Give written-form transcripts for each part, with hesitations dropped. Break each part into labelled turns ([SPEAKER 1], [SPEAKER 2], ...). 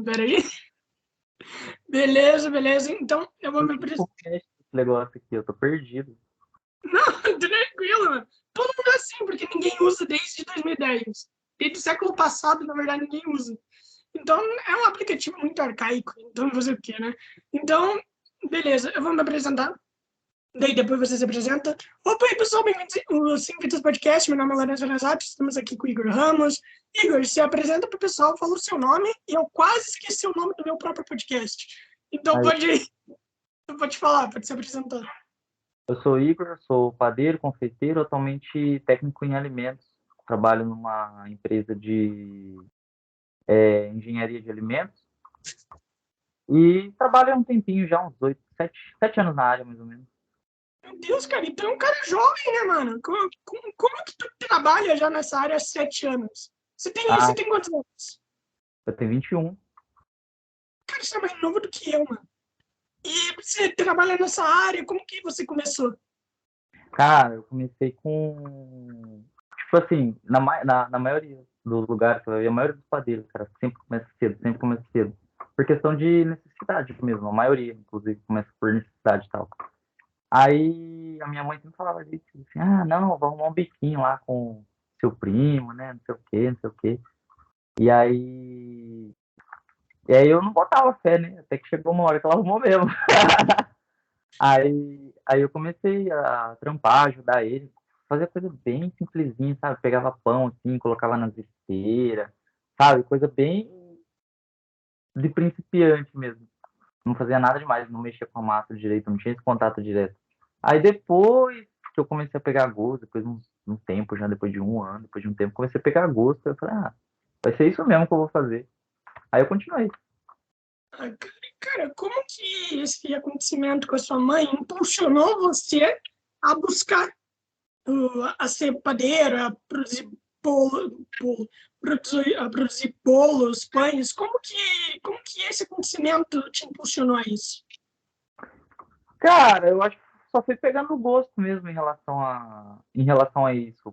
[SPEAKER 1] Peraí. Beleza. Então, eu vou me apresentar.
[SPEAKER 2] Esse negócio aqui, eu tô perdido.
[SPEAKER 1] Não, tranquilo, mano. Todo mundo é assim, porque ninguém usa desde 2010. Desde o século passado, na verdade, ninguém usa. Então, é um aplicativo muito arcaico. Então, fazer o quê, né? Então, beleza, eu vou me apresentar. Daí depois você se apresenta. Opa, aí, pessoal, bem-vindos ao Cinco Vidas Podcast. Meu nome é Lourenço Nazato, estamos aqui com o Igor Ramos. Igor, se apresenta para o pessoal, fala o seu nome, e eu quase esqueci o nome do meu próprio podcast. Então pode falar, pode se apresentar.
[SPEAKER 2] Eu sou Igor, sou padeiro, confeiteiro, atualmente técnico em alimentos. Trabalho numa empresa de engenharia de alimentos e trabalho há um tempinho já, uns 7 anos na área, mais ou menos.
[SPEAKER 1] Meu Deus, cara, então é um cara jovem, né, mano? Como que tu trabalha já nessa área há 7 anos? Você tem quantos anos?
[SPEAKER 2] Eu tenho 21.
[SPEAKER 1] Cara, você é mais novo do que eu, mano. E você trabalha nessa área, como que você começou?
[SPEAKER 2] Cara, eu comecei com... Tipo assim, na maioria dos lugares, a maioria dos padeiros, cara, sempre começa cedo. Por questão de necessidade mesmo, a maioria, inclusive, começa por necessidade e tal. Aí a minha mãe sempre falava disso, assim, não, vou arrumar um biquinho lá com seu primo, né, não sei o quê, não sei o quê. E aí, eu não botava fé, né, até que chegou uma hora que ela arrumou mesmo. Aí eu comecei a trampar, ajudar ele, fazer coisa bem simplesinha, sabe? Pegava pão, assim, colocava nas esteiras, sabe? Coisa bem de principiante mesmo. Não fazia nada demais, não mexia com a massa direito, não tinha esse contato direto. Aí depois que eu comecei a pegar gosto, depois de um tempo, já depois de um ano, depois de um tempo, comecei a pegar gosto, eu falei, vai ser isso mesmo que eu vou fazer. Aí eu continuei.
[SPEAKER 1] Cara, como que esse acontecimento com a sua mãe impulsionou você a buscar a ser padeira, a produzir bolos, pães? Como que esse acontecimento te impulsionou a isso?
[SPEAKER 2] Cara, eu acho que só fui pegando gosto mesmo em relação a isso.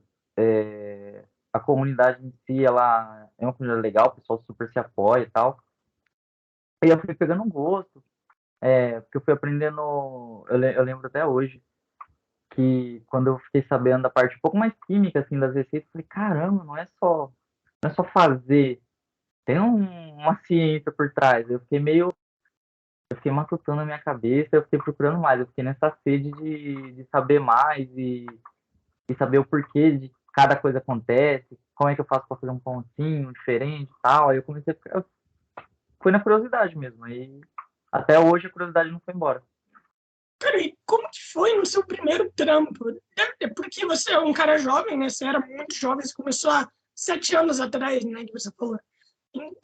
[SPEAKER 2] A comunidade em si, ela é uma comunidade legal, o pessoal super se apoia e tal. E eu fui pegando um gosto, porque eu fui aprendendo, eu lembro até hoje, que quando eu fiquei sabendo da parte um pouco mais química, assim, das receitas, eu falei, caramba, não é só fazer, tem uma ciência por trás. Eu fiquei matutando na minha cabeça, eu fiquei procurando mais, eu fiquei nessa sede de saber mais e saber o porquê de cada coisa acontece, como é que eu faço para fazer um pãozinho diferente e tal. Aí eu comecei foi na curiosidade mesmo, aí até hoje a curiosidade não foi embora.
[SPEAKER 1] Cara, e como que foi no seu primeiro trampo? Porque você é um cara jovem, né? Você era muito jovem, você começou há 7 anos atrás, né? Que você falou.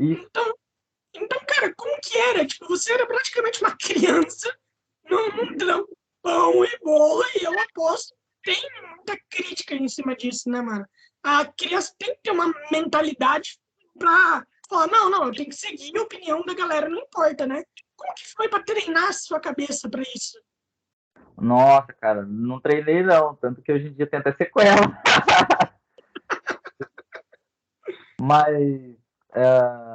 [SPEAKER 2] Isso.
[SPEAKER 1] Então, cara, como que era? Tipo, você era praticamente uma criança num trampo pão e bolo, e eu aposto tem muita crítica em cima disso, né, mano? A criança tem que ter uma mentalidade pra falar, não, eu tenho que seguir a opinião da galera, não importa, né? Como que foi pra treinar a sua cabeça pra isso?
[SPEAKER 2] Nossa, cara, não treinei não, tanto que hoje em dia tem até sequela. Mas,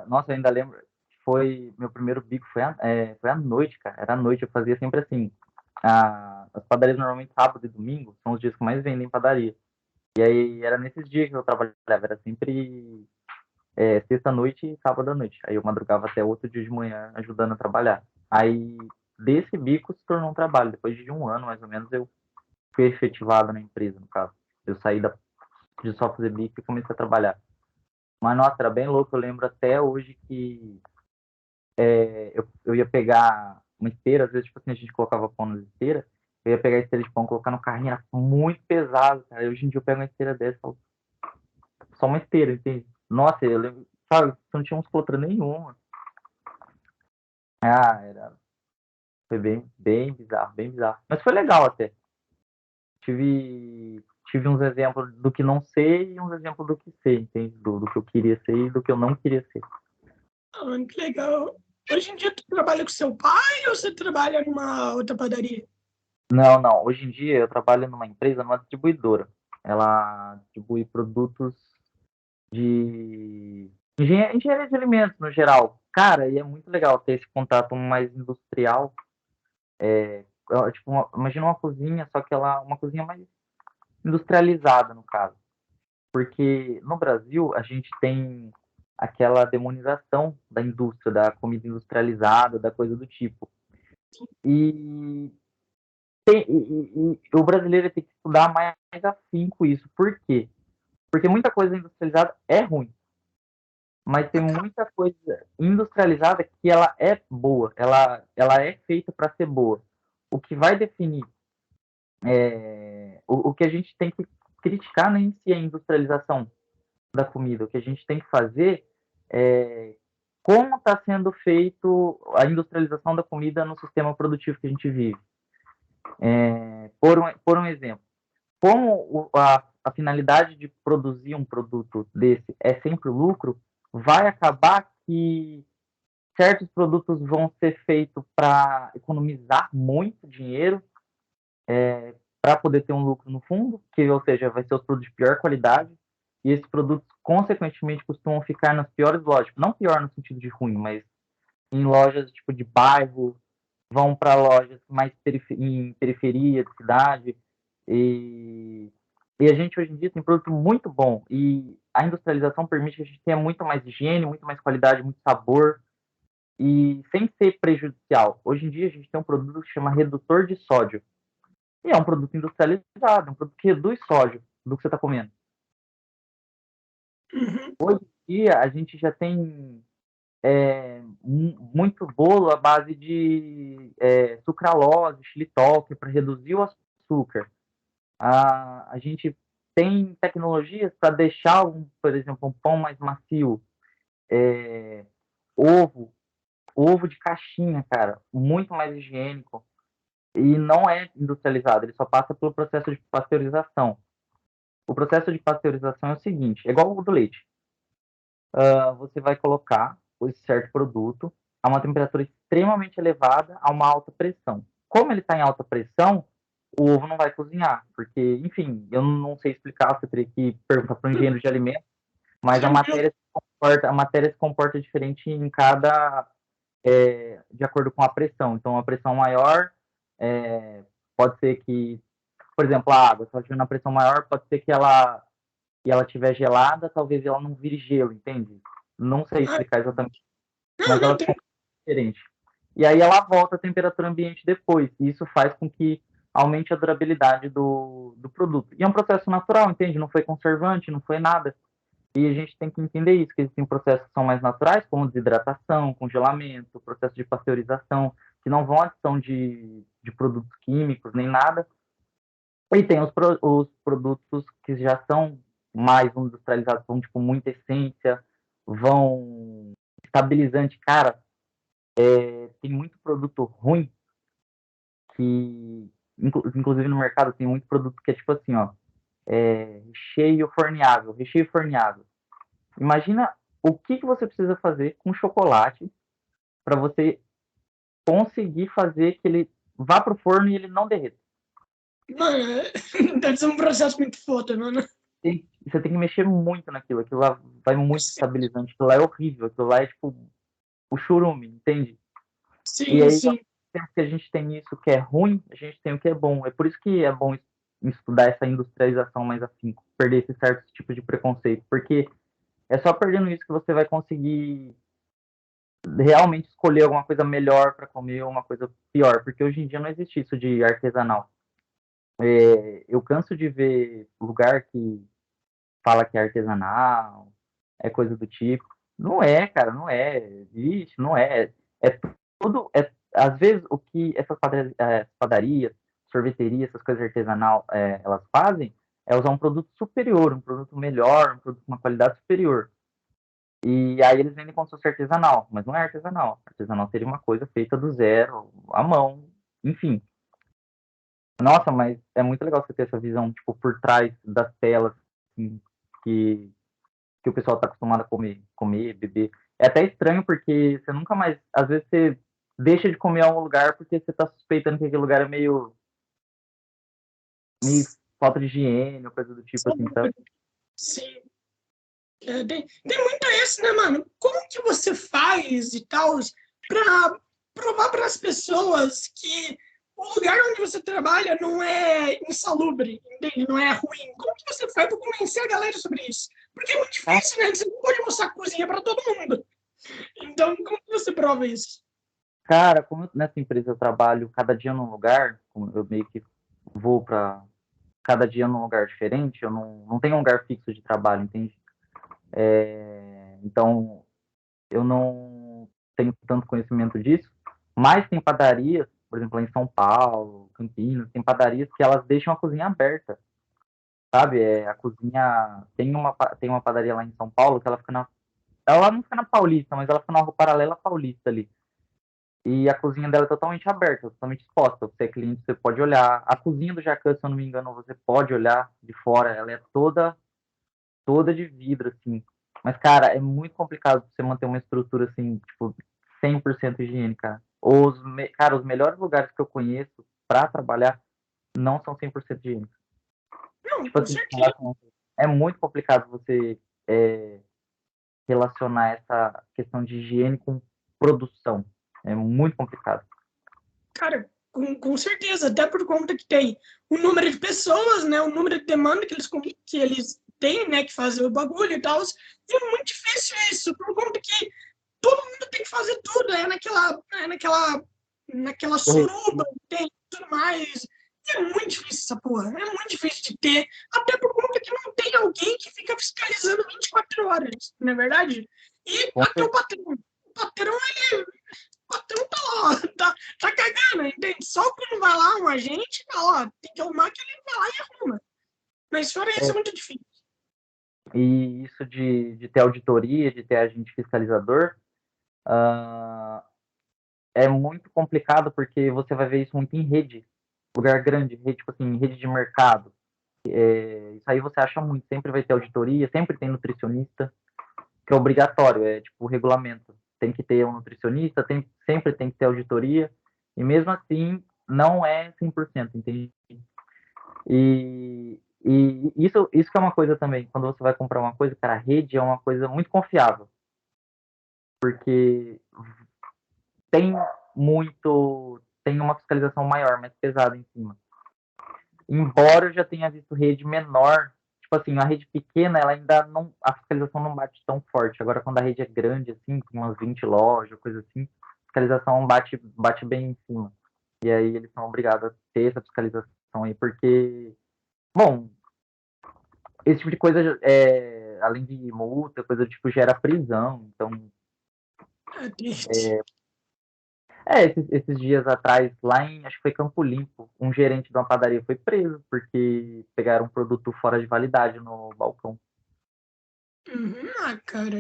[SPEAKER 2] nossa, eu ainda lembro, foi meu primeiro bico, foi à noite, cara. Era à noite, eu fazia sempre assim. As padarias normalmente sábado e domingo são os dias que mais vendem em padaria. E aí era nesses dias que eu trabalhava, era sempre sexta-noite e sábado-à-noite. Aí eu madrugava até outro dia de manhã ajudando a trabalhar. Aí desse bico se tornou um trabalho. Depois de um ano, mais ou menos, eu fui efetivado na empresa, no caso. Eu saí de só fazer bico e comecei a trabalhar. Mas, nossa, era bem louco. Eu lembro até hoje que eu ia pegar uma esteira, às vezes, tipo assim, a gente colocava pão na esteira, eu ia pegar a esteira de pão, colocar no carrinho, era muito pesado, cara. E hoje em dia eu pego uma esteira dessa, só uma esteira, entende? Nossa, eu lembro, sabe, você não tinha musculatura nenhuma. Foi bem, bem bizarro, bem bizarro. Mas foi legal até. Tive uns exemplos do que não sei e uns exemplos do que sei, entende? Do que eu queria ser e do que eu não queria ser.
[SPEAKER 1] Ah, mano, que legal. Hoje em dia, tu trabalha com seu pai ou você trabalha numa outra padaria?
[SPEAKER 2] Não, não. Hoje em dia eu trabalho numa empresa, numa distribuidora. Ela distribui produtos de engenharia de alimentos no geral. Cara, e é muito legal ter esse contato mais industrial. Tipo, imagina uma cozinha, só que ela uma cozinha mais industrializada, no caso. Porque no Brasil a gente tem aquela demonização da indústria, da comida industrializada, da coisa do tipo. E, o brasileiro tem que estudar mais afinco isso. Por quê? Porque muita coisa industrializada é ruim, mas tem muita coisa industrializada que ela é boa, ela é feita para ser boa. O que vai definir o que a gente tem que criticar nem se é a industrialização da comida. O que a gente tem que fazer é como está sendo feito a industrialização da comida no sistema produtivo que a gente vive. Por um exemplo, como a finalidade de produzir um produto desse é sempre o lucro, vai acabar que certos produtos vão ser feitos para economizar muito dinheiro, para poder ter um lucro no fundo, que, ou seja, vai ser os produtos de pior qualidade, e esses produtos, consequentemente, costumam ficar nas piores lojas. Não pior no sentido de ruim, mas em lojas tipo de bairro, vão para lojas mais em periferia de cidade. E, e a gente hoje em dia tem produto muito bom. E a industrialização permite que a gente tenha muito mais higiene, muito mais qualidade, muito sabor, e sem ser prejudicial. Hoje em dia a gente tem um produto que chama redutor de sódio. E é um produto industrializado, um produto que reduz sódio do que você está comendo.
[SPEAKER 1] Uhum.
[SPEAKER 2] Hoje em dia a gente já tem muito bolo à base de sucralose, xilitol, que é para reduzir o açúcar. A gente tem tecnologias para deixar, por exemplo, um pão mais macio. Ovo, ovo de caixinha, cara, muito mais higiênico. E não é industrializado, ele só passa pelo processo de pasteurização. O processo de pasteurização é o seguinte, é igual o do leite. Você vai colocar esse certo produto a uma temperatura extremamente elevada a uma alta pressão. Como ele está em alta pressão, o ovo não vai cozinhar, porque, enfim, eu não sei explicar, você teria que perguntar para o engenheiro de alimentos, mas
[SPEAKER 1] Tranquilo.
[SPEAKER 2] a matéria se comporta diferente em cada, de acordo com a pressão. Então, a pressão maior pode ser que, por exemplo, a água, se ela estiver na pressão maior, pode ser que ela estiver gelada, talvez ela não vire gelo, entende? Não sei
[SPEAKER 1] Ah,
[SPEAKER 2] explicar exatamente,
[SPEAKER 1] não,
[SPEAKER 2] mas
[SPEAKER 1] não,
[SPEAKER 2] ela
[SPEAKER 1] tem.
[SPEAKER 2] ficam diferente. E aí ela volta à temperatura ambiente depois, e isso faz com que aumente a durabilidade do produto. E é um processo natural, entende? Não foi conservante, não foi nada. E a gente tem que entender isso, que existem processos que são mais naturais, como desidratação, congelamento, processo de pasteurização, que não vão adição de produtos químicos, nem nada. E tem os produtos que já são mais industrializados, vão tipo muita essência, vão estabilizante. Cara, tem muito produto ruim que, inclusive no mercado, tem muito produto que é tipo assim, ó, recheio forneável, recheio forneável. Imagina o que você precisa fazer com chocolate para você conseguir fazer que ele vá pro forno e ele não derreta.
[SPEAKER 1] Mano, deve ser um processo muito foda, mano.
[SPEAKER 2] Você tem que mexer muito naquilo, aquilo lá vai muito estabilizante, aquilo lá é horrível, aquilo lá é tipo o churume, entende? E
[SPEAKER 1] Sim,
[SPEAKER 2] aí, ao
[SPEAKER 1] sim.
[SPEAKER 2] mesmo tempo que a gente tem isso que é ruim, a gente tem o que é bom. É por isso que é bom estudar essa industrialização mais afinco, perder esse certo tipo de preconceito, porque é só perdendo isso que você vai conseguir realmente escolher alguma coisa melhor para comer ou uma coisa pior, porque hoje em dia não existe isso de artesanal. Eu canso de ver lugar que fala que é artesanal, é coisa do tipo. Não é, cara, não é. Vixe, não é. É tudo. Às vezes, o que essas padarias, sorveterias, essas coisas artesanal, elas fazem é usar um produto superior, um produto melhor, um produto com uma qualidade superior. E aí eles vendem como se fosse artesanal, mas não é artesanal. Artesanal seria uma coisa feita do zero, à mão, enfim. Nossa, mas é muito legal você ter essa visão, tipo, por trás das telas, assim, que que o pessoal está acostumado a comer, beber. É até estranho porque você nunca mais, às vezes você deixa de comer a um lugar porque você está suspeitando que aquele lugar é meio falta de higiene ou coisa do tipo assim, sabe?
[SPEAKER 1] Sim. Tem muito esse, né, mano? Como que você faz e tal pra provar para as pessoas que o lugar onde você trabalha não é insalubre, entende? Não é ruim. Como que você faz para convencer a galera sobre isso? Porque é muito
[SPEAKER 2] Ah,
[SPEAKER 1] difícil, né? Você não pode mostrar a cozinha para todo mundo. Então, como que você prova isso?
[SPEAKER 2] cara, como nessa empresa eu trabalho cada dia num lugar, como eu meio que vou para cada dia num lugar diferente, eu não tenho um lugar fixo de trabalho, entende? Então, eu não tenho tanto conhecimento disso, mas tem padarias, por exemplo, em São Paulo, Campinas, tem padarias que elas deixam a cozinha aberta, sabe? A cozinha tem uma padaria lá em São Paulo que ela não fica na Paulista, mas ela fica na Rua Paralela Paulista ali. E a cozinha dela é totalmente aberta, totalmente exposta. Você é cliente, você pode olhar. A cozinha do Jacan, se eu não me engano, você pode olhar de fora. Ela é toda de vidro, assim. Mas, cara, é muito complicado você manter uma estrutura, assim, tipo, 100% higiênica. Cara, os melhores lugares que eu conheço para trabalhar não são 100% higiênicos.
[SPEAKER 1] Não,
[SPEAKER 2] Tipo
[SPEAKER 1] com
[SPEAKER 2] assim,
[SPEAKER 1] certeza.
[SPEAKER 2] é muito complicado você relacionar essa questão de higiene com produção. É muito complicado.
[SPEAKER 1] Cara, com certeza, até por conta que tem o número de pessoas, né, o número de demanda que eles têm, né, que fazer o bagulho e tal, e é muito difícil isso, por conta que todo mundo tem que fazer tudo, naquela suruba, tem tudo mais, e é muito difícil essa porra, é muito difícil de ter, até por conta que não tem alguém que fica fiscalizando 24 horas, não é verdade? E até o patrão patrão tá lá, tá cagando, entende? Só quando vai lá um agente, tá lá, tem que arrumar que ele vai lá e arruma. Mas fora isso é muito difícil.
[SPEAKER 2] E isso de ter auditoria, de ter agente fiscalizador, uh, é muito complicado porque você vai ver isso muito em rede, lugar grande, rede, tipo assim, rede de mercado. Isso aí você acha muito, sempre vai ter auditoria, sempre tem nutricionista, que é obrigatório, é tipo o regulamento. Tem que ter um nutricionista, sempre tem que ter auditoria, e mesmo assim não é 100%, entende? E isso que é uma coisa também, quando você vai comprar uma coisa, cara, a rede é uma coisa muito confiável, porque tem tem uma fiscalização maior, mais pesada em cima. Embora eu já tenha visto rede menor, tipo assim, a rede pequena, ela ainda não, a fiscalização não bate tão forte. Agora, quando a rede é grande, assim, com umas 20 lojas, coisa assim, a fiscalização bate bem em cima. E aí eles são obrigados a ter essa fiscalização aí, porque, bom, esse tipo de coisa, além de multa, coisa do tipo, gera prisão. Então,
[SPEAKER 1] É triste.
[SPEAKER 2] esses dias atrás, acho que foi Campo Limpo, um gerente de uma padaria foi preso porque pegaram um produto fora de validade no balcão.
[SPEAKER 1] Uhum, cara.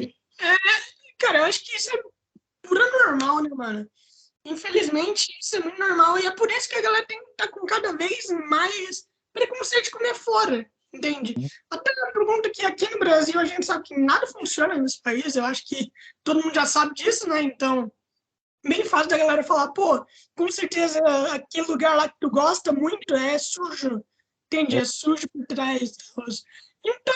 [SPEAKER 1] Cara, eu acho que isso é pura normal, né, mano? Infelizmente, isso é muito normal. E é por isso que a galera tem que estar com cada vez mais preconceito de comer fora. Entende? Até por conta que aqui no Brasil a gente sabe que nada funciona nesse país. Eu acho que todo mundo já sabe disso, né? Então, bem fácil da galera falar, pô, com certeza aquele lugar lá que tu gosta muito é sujo, entende? É sujo por trás. Então,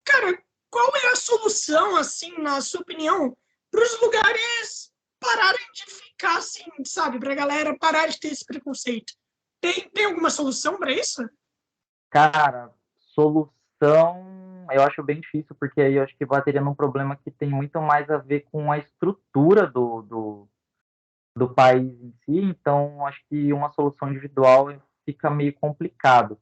[SPEAKER 1] cara, qual é a solução, assim, na sua opinião, para os lugares pararem de ficar assim, sabe? Para a galera parar de ter esse preconceito. Tem alguma solução para isso?
[SPEAKER 2] Cara, solução eu acho bem difícil, porque aí eu acho que bateria num problema que tem muito mais a ver com a estrutura do país em si, então acho que uma solução individual fica meio complicado.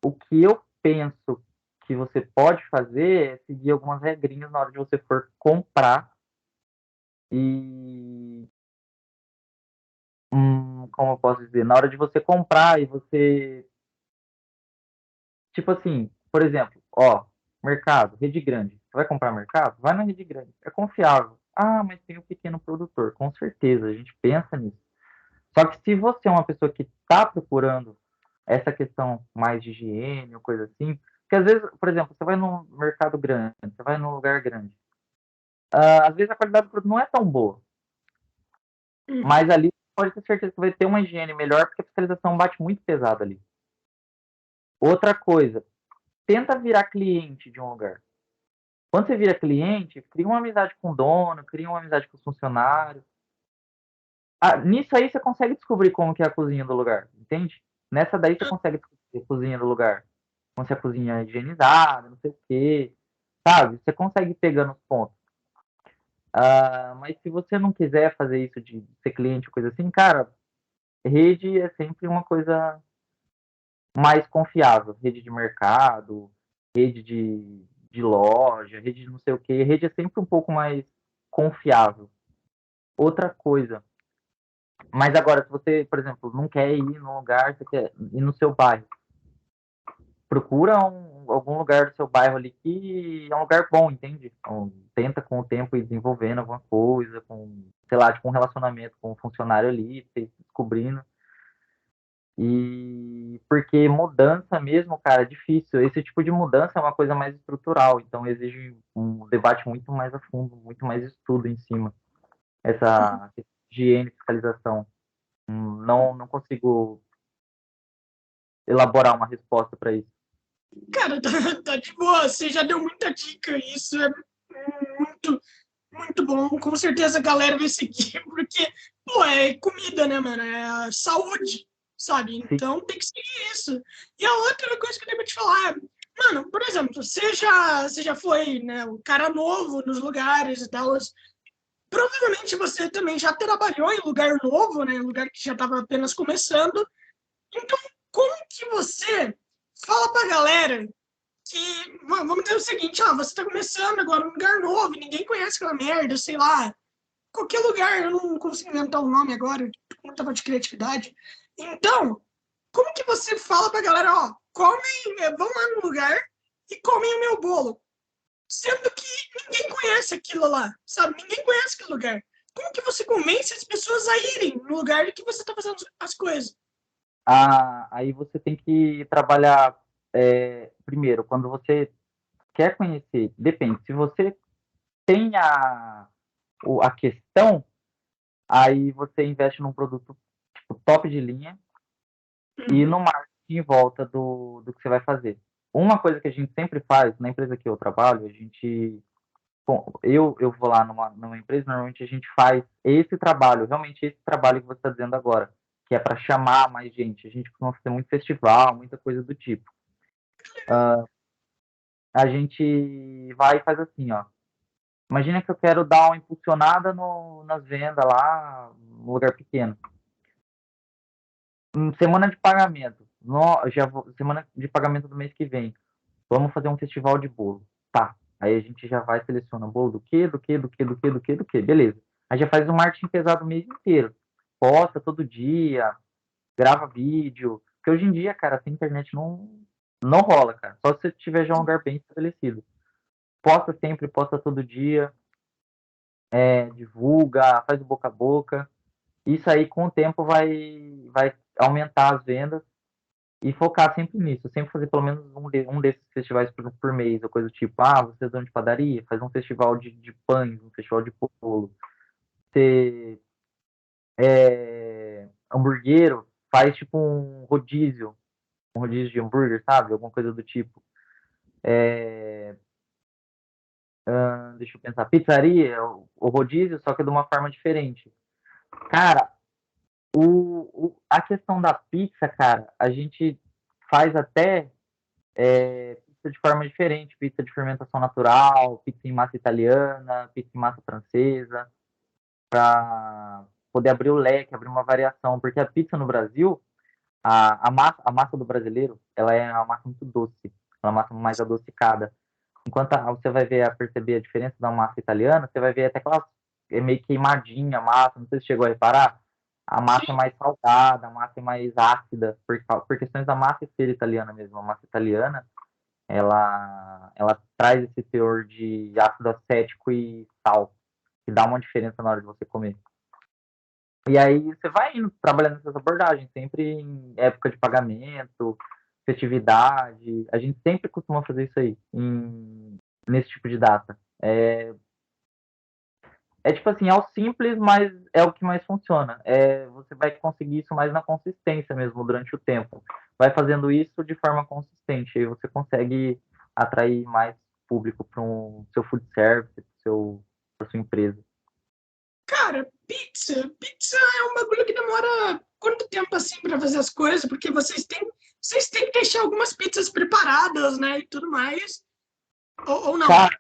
[SPEAKER 2] O que eu penso que você pode fazer é seguir algumas regrinhas na hora de você for comprar e como eu posso dizer, na hora de você comprar e você, tipo assim, por exemplo, ó, mercado, rede grande. Você vai comprar mercado? Vai na rede grande. É confiável. Ah, mas tem o pequeno produtor. Com certeza, a gente pensa nisso. Só que se você é uma pessoa que está procurando essa questão mais de higiene ou coisa assim, porque às vezes, por exemplo, você vai num mercado grande, você vai num lugar grande, às vezes a qualidade do produto não é tão boa,
[SPEAKER 1] Uhum.
[SPEAKER 2] mas ali pode ter certeza que vai ter uma higiene melhor porque a fiscalização bate muito pesado ali. Outra coisa, tenta virar cliente de um lugar. Quando você vira cliente, cria uma amizade com o dono, cria uma amizade com os funcionários. Nisso aí você consegue descobrir como que é a cozinha do lugar, entende? Nessa daí você consegue descobrir a cozinha do lugar. Como se a cozinha é higienizada, não sei o quê, sabe? Você consegue ir pegando os pontos. Mas se você não quiser fazer isso de ser cliente, coisa assim, cara, rede é sempre uma coisa mais confiável. Rede de mercado, rede de loja, rede de não sei o quê. Rede é sempre um pouco mais confiável. Outra coisa. Mas agora, se você, por exemplo, não quer ir num lugar, você quer ir no seu bairro, procura algum lugar do seu bairro ali que é um lugar bom, entende? Então, tenta com o tempo ir desenvolvendo alguma coisa, com, sei lá, tipo um relacionamento com um funcionário ali, você ir descobrindo. E porque mudança mesmo, cara, é difícil. Esse tipo de mudança é uma coisa mais estrutural, então exige um debate muito mais a fundo, muito mais estudo em cima. Essa higiene e fiscalização. Não consigo elaborar uma resposta para isso.
[SPEAKER 1] Cara, tá de boa, você já deu muita dica, isso é muito, muito bom. Com certeza a galera vai seguir, porque, pô, é comida, né, mano? É saúde, sabe?
[SPEAKER 2] Sim.
[SPEAKER 1] Então tem que seguir isso. E a outra coisa que eu tenho pra te falar, mano, por exemplo, você já foi, né, o cara novo nos lugares e tal. Provavelmente você também já trabalhou em lugar novo, né? Lugar que já estava apenas começando. Então, como que você fala pra galera que, vamos dizer o seguinte, você está começando agora num lugar novo, ninguém conhece aquela merda, sei lá, qualquer lugar, eu não consigo inventar o nome agora, tô com muita falta de criatividade. Então, como que você fala pra galera, comem, vão lá no lugar e comem o meu bolo, sendo que ninguém conhece aquilo lá, sabe? Ninguém conhece aquele lugar. Como que você convence as pessoas a irem no lugar que você está fazendo as coisas?
[SPEAKER 2] Aí você tem que trabalhar primeiro, quando você quer conhecer, depende, se você tem a questão, aí você investe num produto tipo, top de linha e no marketing em volta do que você vai fazer. Uma coisa que a gente sempre faz na empresa que eu trabalho, a gente. Bom, eu vou lá numa empresa, normalmente a gente faz esse trabalho, realmente esse trabalho que você está dizendo agora, que é para chamar mais gente. A gente costuma fazer muito festival, muita coisa do tipo. A gente vai e faz assim, ó. Imagina que eu quero dar uma impulsionada nas vendas lá, no lugar pequeno. Semana de pagamento. Semana de pagamento do mês que vem. Vamos fazer um festival de bolo. Tá. Aí a gente já vai seleciona bolo do quê, do quê, do quê, do quê, do quê, do quê. Beleza. Aí já faz um marketing pesado o mês inteiro. Posta todo dia, grava vídeo. Porque hoje em dia, cara, sem internet não rola, cara. Só se você tiver já um lugar bem estabelecido. Posta sempre, posta todo dia, divulga, faz o boca a boca. Isso aí, com o tempo, vai aumentar as vendas e focar sempre nisso. Sempre fazer pelo menos um desses festivais por mês, ou coisa do tipo, vocês dão de padaria, faz um festival de pães, um festival de bolo. Você hamburguero, faz tipo um rodízio de hambúrguer, sabe? Alguma coisa do tipo. Deixa eu pensar, pizzaria, o rodízio, só que de uma forma diferente. Cara, a questão da pizza, cara, a gente faz até pizza de forma diferente, pizza de fermentação natural, pizza em massa italiana, pizza em massa francesa, para poder abrir o leque, abrir uma variação, porque a pizza no Brasil, a massa do brasileiro, ela é uma massa muito doce, é uma massa mais adocicada. Enquanto você vai perceber a diferença da massa italiana, você vai ver até que ela é meio queimadinha a massa, não sei se chegou a reparar. A massa é mais salgada, a massa é mais ácida, por questões da massa ser italiana mesmo. A massa italiana, ela traz esse teor de ácido acético e sal, que dá uma diferença na hora de você comer. E aí você vai indo trabalhando nessas abordagens, sempre em época de pagamento, festividade. A gente sempre costuma fazer isso aí, nesse tipo de data. Tipo assim, é o simples, mas é o que mais funciona. Você vai conseguir isso mais na consistência mesmo, durante o tempo. Vai fazendo isso de forma consistente, aí você consegue atrair mais público para seu food service, para sua empresa?
[SPEAKER 1] Cara, pizza é um bagulho que demora quanto tempo assim para fazer as coisas? Porque vocês têm que deixar algumas pizzas preparadas, né, e tudo mais. Ou não?
[SPEAKER 2] Cara,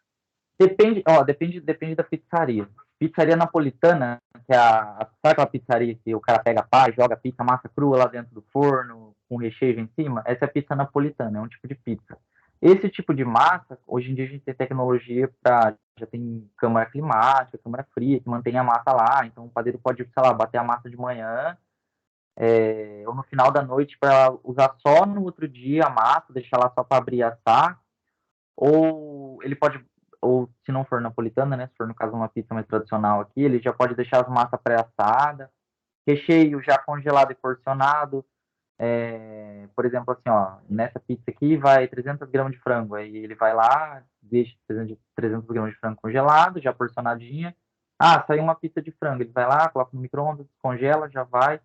[SPEAKER 2] depende da pizzaria. Pizzaria napolitana, que é sabe aquela pizzaria que o cara pega a pá, joga pizza, massa crua lá dentro do forno, com recheio em cima? Essa é a pizza napolitana, é um tipo de pizza. Esse tipo de massa, hoje em dia a gente tem tecnologia para. Já tem câmara climática, câmara fria, que mantém a massa lá. Então o padeiro pode, sei lá, bater a massa de manhã, ou no final da noite para usar só no outro dia a massa, deixar lá só para abrir e assar. Ou ele pode, ou se não for napolitana, né? Se for no caso uma pizza mais tradicional aqui, ele já pode deixar as massas pré-assadas, recheio já congelado e porcionado. Por exemplo, assim, ó, nessa pizza aqui vai 300 gramas de frango. Aí ele vai lá, deixa 300 gramas de frango congelado, já porcionadinha. Ah, saiu uma pizza de frango. Ele vai lá, coloca no micro-ondas, congela, já vai.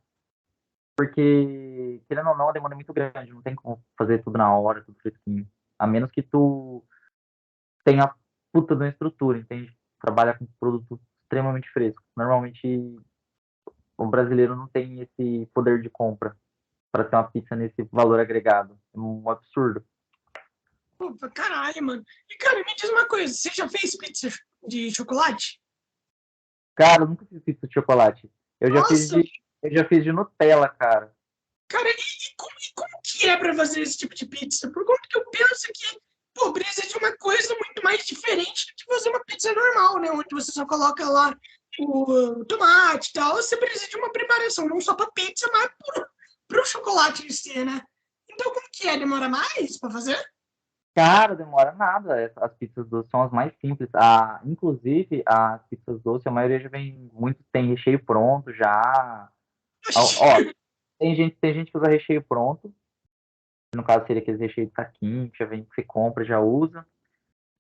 [SPEAKER 2] Porque, querendo ou não, a demanda é muito grande. Não tem como fazer tudo na hora, tudo fresquinho. A menos que tu tenha a puta da estrutura, entende? Trabalha com produto extremamente fresco. Normalmente, o brasileiro não tem esse poder de compra para ter uma pizza nesse valor agregado. É um absurdo.
[SPEAKER 1] Pô, pra caralho, mano. E, cara, me diz uma coisa, você já fez pizza de chocolate?
[SPEAKER 2] Cara, eu nunca fiz pizza de chocolate. Eu já fiz
[SPEAKER 1] Nossa,
[SPEAKER 2] de, eu já fiz de Nutella, cara.
[SPEAKER 1] cara, e como que é pra fazer esse tipo de pizza? Por conta que eu penso que, pô, precisa de uma coisa muito mais diferente do que fazer uma pizza normal, né? Onde você só coloca lá o tomate e tal. Você precisa de uma preparação, não só pra pizza, mas pro chocolate em si, né? Então, como que é? Demora mais pra fazer?
[SPEAKER 2] Cara, demora nada. As pizzas doces são as mais simples. Inclusive, as pizzas doces, a maioria já vem muito, tem recheio pronto já. Ó, tem gente que usa recheio pronto. No caso, seria aqueles recheios de saquinho, que já vem, que você compra, já usa.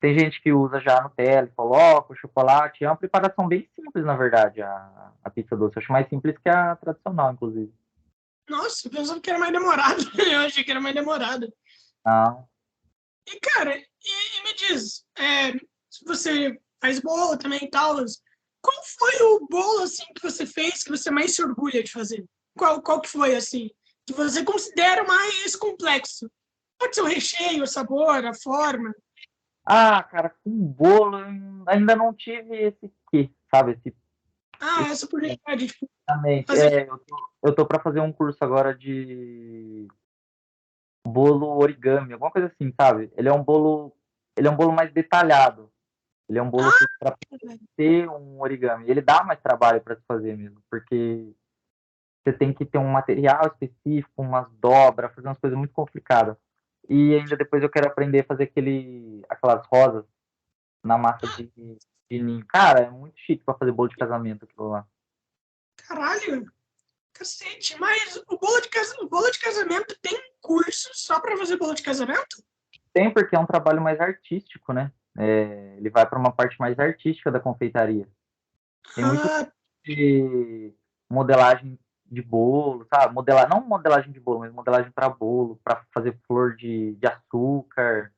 [SPEAKER 2] Tem gente que usa já Nutella, coloca o chocolate. É uma preparação bem simples, na verdade, a pizza doce. Eu acho mais simples que a tradicional, inclusive.
[SPEAKER 1] Nossa, eu pensava que era mais demorado. Eu achei que era mais demorado.
[SPEAKER 2] Não.
[SPEAKER 1] E, cara, e me diz, se você faz bolo também e tal, qual foi o bolo, assim, que você fez que você mais se orgulha de fazer? Qual que foi, assim, que você considera o mais complexo? Pode ser o recheio, o sabor, a forma.
[SPEAKER 2] Cara, com bolo, eu ainda não tive esse quê, sabe?
[SPEAKER 1] Ah,
[SPEAKER 2] Esse
[SPEAKER 1] essa oportunidade de
[SPEAKER 2] Exatamente.
[SPEAKER 1] fazer.
[SPEAKER 2] Eu tô para fazer um curso agora de bolo origami, alguma coisa assim, sabe? Ele é um bolo mais detalhado. Ele é um bolo
[SPEAKER 1] Ah,
[SPEAKER 2] feito para ser um origami. Ele dá mais trabalho para se fazer mesmo, porque você tem que ter um material específico, umas dobras, fazer umas coisas muito complicadas. E ainda depois eu quero aprender a fazer aquelas rosas na massa de ninho. Cara, é muito chique para fazer bolo de casamento aquilo lá.
[SPEAKER 1] caralho, cacete. Mas o bolo de casamento tem curso só para fazer bolo de casamento?
[SPEAKER 2] Tem porque é um trabalho mais artístico, né? Ele vai para uma parte mais artística da confeitaria. Tem muito
[SPEAKER 1] Ah,
[SPEAKER 2] de modelagem de bolo, sabe? Não modelagem de bolo, mas modelagem para bolo, para fazer flor de açúcar,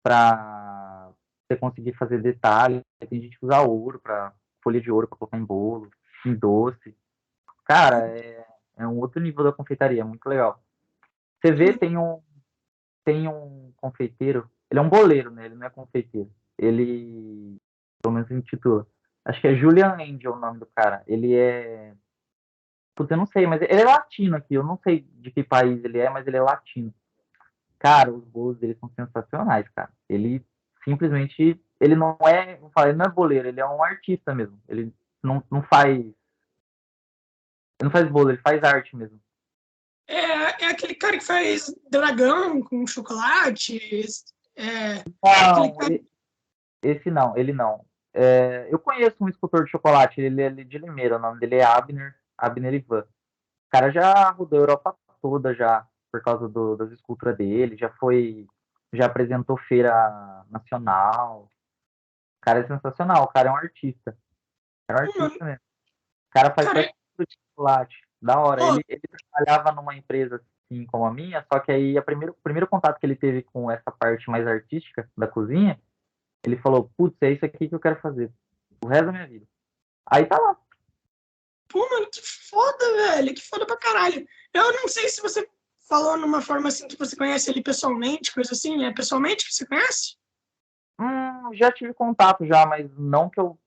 [SPEAKER 2] para você conseguir fazer detalhes. Tem gente que usa ouro, para folha de ouro para colocar em bolo, em doce. Cara, é um outro nível da confeitaria, muito legal. Você vê, tem um confeiteiro, ele é um boleiro, né? Ele não é confeiteiro. Ele, pelo menos, se intitula. Acho que é Julian Angel o nome do cara. Ele é. Putz, eu não sei, mas ele é latino aqui. Eu não sei de que país ele é, mas ele é latino. Cara, os bolos dele são sensacionais, cara. Ele simplesmente. Ele não é. Vou falar, ele não é boleiro, ele é um artista mesmo. Ele não faz. Ele não faz bolo, ele faz arte mesmo.
[SPEAKER 1] é aquele cara que faz dragão com chocolate. É aquele
[SPEAKER 2] Não,
[SPEAKER 1] cara.
[SPEAKER 2] esse não, ele não. Eu conheço um escultor de chocolate, ele é de Limeira, o nome dele é Abner Ivan. O cara já rodou a Europa toda já, por causa das esculturas dele, já apresentou feira nacional. O cara é sensacional, o cara é um artista. É um
[SPEAKER 1] Pô, mano,
[SPEAKER 2] artista mesmo. O cara faz
[SPEAKER 1] cara,
[SPEAKER 2] até tudo de chocolate. Da hora.
[SPEAKER 1] ó,
[SPEAKER 2] Ele trabalhava numa empresa assim como a minha, só que aí o primeiro contato que ele teve com essa parte mais artística da cozinha Ele falou, putz, é isso aqui que eu quero fazer o resto da minha vida. Aí tá lá.
[SPEAKER 1] Pô, mano, que foda, velho. Que foda pra caralho. Eu não sei se você falou numa forma assim que você conhece ele pessoalmente, coisa assim. É pessoalmente que você conhece?
[SPEAKER 2] Já tive contato já, mas não que eu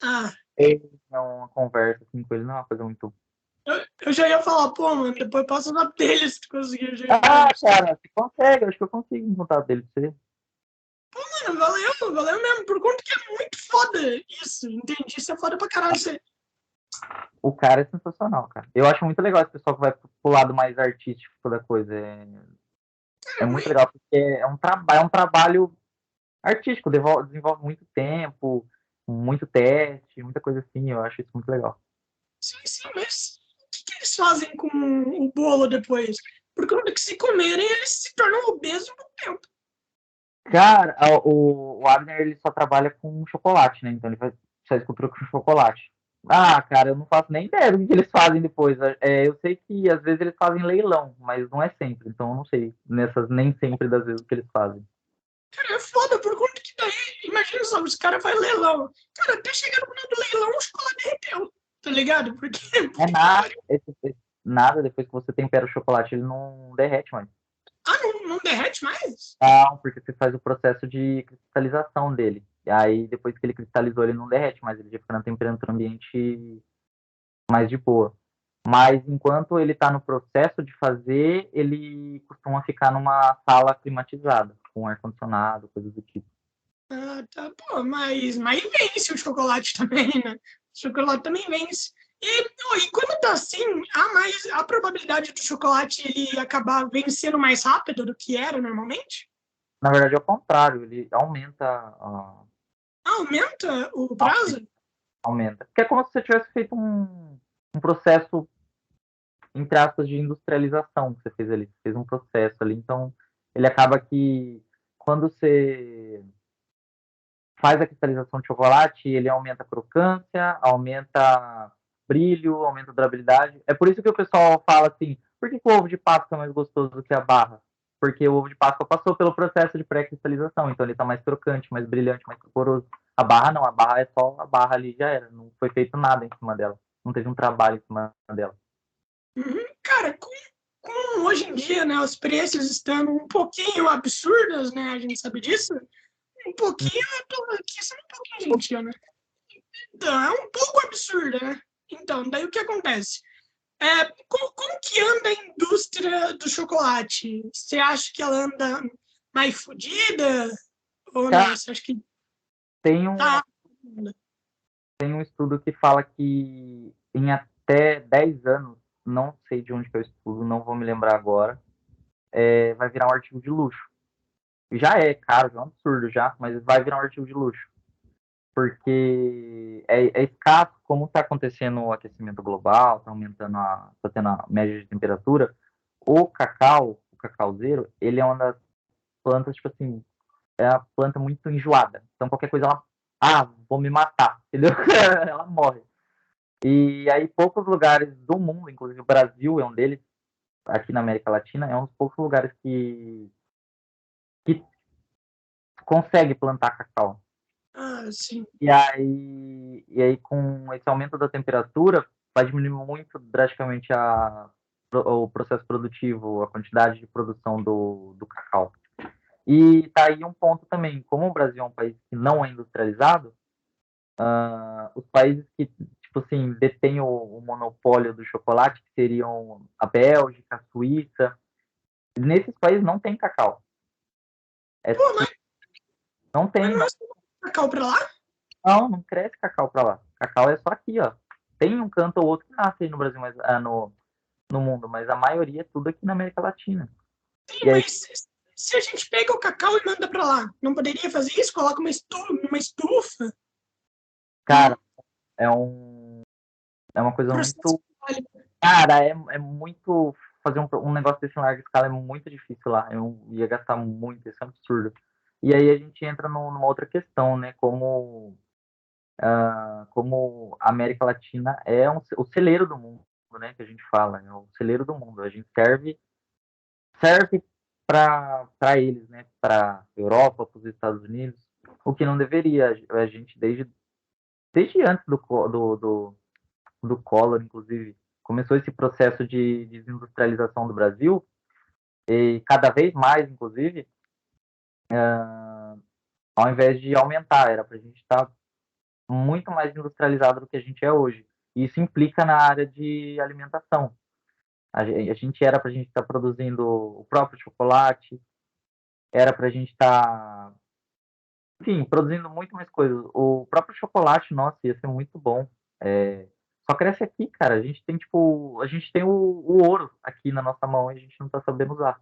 [SPEAKER 1] Ah,
[SPEAKER 2] tenha uma conversa assim com ele, não é uma coisa muito.
[SPEAKER 1] eu já ia falar, pô, mano, depois passa o nome dele se tu conseguir. Eu já ia falar
[SPEAKER 2] Ah,
[SPEAKER 1] isso.
[SPEAKER 2] cara, você consegue, eu acho que eu consigo um contato dele pra você.
[SPEAKER 1] Mano, valeu mesmo. Por conta que é muito foda isso. Entendi. Isso é foda pra caralho. Você...
[SPEAKER 2] O cara é sensacional, cara. Eu acho muito legal esse pessoal que vai pro lado mais artístico da coisa. É muito legal, porque é um trabalho artístico, desenvolve muito tempo, muito teste, muita coisa assim. Eu acho isso muito legal.
[SPEAKER 1] Sim, mas o que eles fazem com o bolo depois? Por conta que se comerem, eles se tornam obesos no tempo.
[SPEAKER 2] Cara, o Abner ele só trabalha com chocolate, né? Então ele faz escultura com chocolate. Ah, cara, eu não faço nem ideia do que eles fazem depois. Eu sei que às vezes eles fazem leilão, mas não é sempre. Então eu não sei nem sempre das vezes que eles fazem.
[SPEAKER 1] Cara, é foda, por conta que daí, imagina só, os caras fazem leilão. Cara, até chegar no final do leilão, o chocolate derreteu, tá ligado? Porque,
[SPEAKER 2] É
[SPEAKER 1] puta que
[SPEAKER 2] nada,
[SPEAKER 1] pariu.
[SPEAKER 2] nada depois que você tempera o chocolate, ele não derrete mais.
[SPEAKER 1] Ah, não derrete mais?
[SPEAKER 2] Não, porque você faz o processo de cristalização dele. E aí, depois que ele cristalizou, ele não derrete mais, ele já fica na temperatura ambiente mais de boa. Mas enquanto ele está no processo de fazer, ele costuma ficar numa sala climatizada, com ar-condicionado, coisas do tipo.
[SPEAKER 1] Ah, tá, pô, mas vence o chocolate também, né? O chocolate também vence. E quando tá assim, a probabilidade do chocolate ele acabar vencendo mais rápido do que era normalmente?
[SPEAKER 2] Na verdade, é o contrário, ele aumenta,
[SPEAKER 1] Aumenta o
[SPEAKER 2] aumenta,
[SPEAKER 1] prazo?
[SPEAKER 2] aumenta. Porque é como se você tivesse feito um processo, entre aspas, de industrialização que você fez ali. Você fez um processo ali, então ele acaba que quando você faz a cristalização de chocolate, ele aumenta a crocância, aumenta brilho, aumenta a durabilidade. É por isso que o pessoal fala assim, por que o ovo de Páscoa é mais gostoso do que a barra? Porque o ovo de Páscoa passou pelo processo de pré-cristalização, então ele está mais crocante, mais brilhante, mais corporoso. A barra não, a barra é só a barra ali, já era, não foi feito nada em cima dela, não teve um trabalho em cima dela.
[SPEAKER 1] Uhum. Cara, com hoje em dia, né, os preços estão um pouquinho absurdos, né? A gente sabe disso. Um pouquinho, eu tô aqui sendo um pouquinho gentil, né? Então, é um pouco absurdo, né? Então, daí o que acontece? Como que anda a indústria do chocolate? Você acha que ela anda mais fodida ou não?
[SPEAKER 2] Cara,
[SPEAKER 1] Você acha que
[SPEAKER 2] tem um,
[SPEAKER 1] tá?
[SPEAKER 2] tem um estudo que fala que em até 10 anos, não sei de onde que é o estudo, não vou me lembrar agora, vai virar um artigo de luxo. Já é caro, já é um absurdo já, mas vai virar um artigo de luxo. Porque é escasso, como está acontecendo o aquecimento global, está aumentando está tendo a média de temperatura, o cacauzeiro, ele é uma das plantas, tipo assim, é uma planta muito enjoada. Então qualquer coisa ela, vou me matar, entendeu? Ela morre. E aí poucos lugares do mundo, inclusive o Brasil é um deles, aqui na América Latina, é um dos poucos lugares que consegue plantar cacau.
[SPEAKER 1] Ah, sim.
[SPEAKER 2] E aí, com esse aumento da temperatura, vai diminuir muito drasticamente o processo produtivo, a quantidade de produção do cacau. E tá aí um ponto também, como o Brasil é um país que não é industrializado, os países que, tipo assim, detêm o monopólio do chocolate, que seriam a Bélgica, a Suíça, nesses países não tem cacau. É,
[SPEAKER 1] Pô,
[SPEAKER 2] não
[SPEAKER 1] mas
[SPEAKER 2] tem,
[SPEAKER 1] não é
[SPEAKER 2] não.
[SPEAKER 1] só cacau pra lá?
[SPEAKER 2] Não cresce cacau pra lá. Cacau é só aqui, ó. Tem um canto ou outro que nasce aí no Brasil, mas no mundo, mas a maioria é tudo aqui na América Latina.
[SPEAKER 1] Sim,
[SPEAKER 2] E aí,
[SPEAKER 1] mas se a gente pega o cacau e manda pra lá, não poderia fazer isso? Coloca uma estufa,
[SPEAKER 2] cara, é é uma coisa
[SPEAKER 1] processo
[SPEAKER 2] muito.
[SPEAKER 1] de trabalho.
[SPEAKER 2] Cara, é muito. Fazer um negócio desse em larga escala é muito difícil lá. Eu ia gastar muito, isso é um absurdo. E aí a gente entra numa outra questão, né? Como a América Latina é o celeiro do mundo, né? Que a gente fala, é o celeiro do mundo. A gente serve para eles, né? Para Europa, para os Estados Unidos. o que não deveria. A gente, desde antes do Collor, inclusive, começou esse processo de desindustrialização do Brasil, e cada vez mais, inclusive, ao invés de aumentar, era para a gente estar muito mais industrializado do que a gente é hoje. E isso implica na área de alimentação. A gente era para a gente estar produzindo o próprio chocolate, era para a gente estar, enfim, produzindo muito mais coisas. O próprio chocolate, nossa, ia ser muito bom. Só cresce aqui, cara. A gente tem, tipo, a gente tem o ouro aqui na nossa mão e a gente não tá sabendo usar.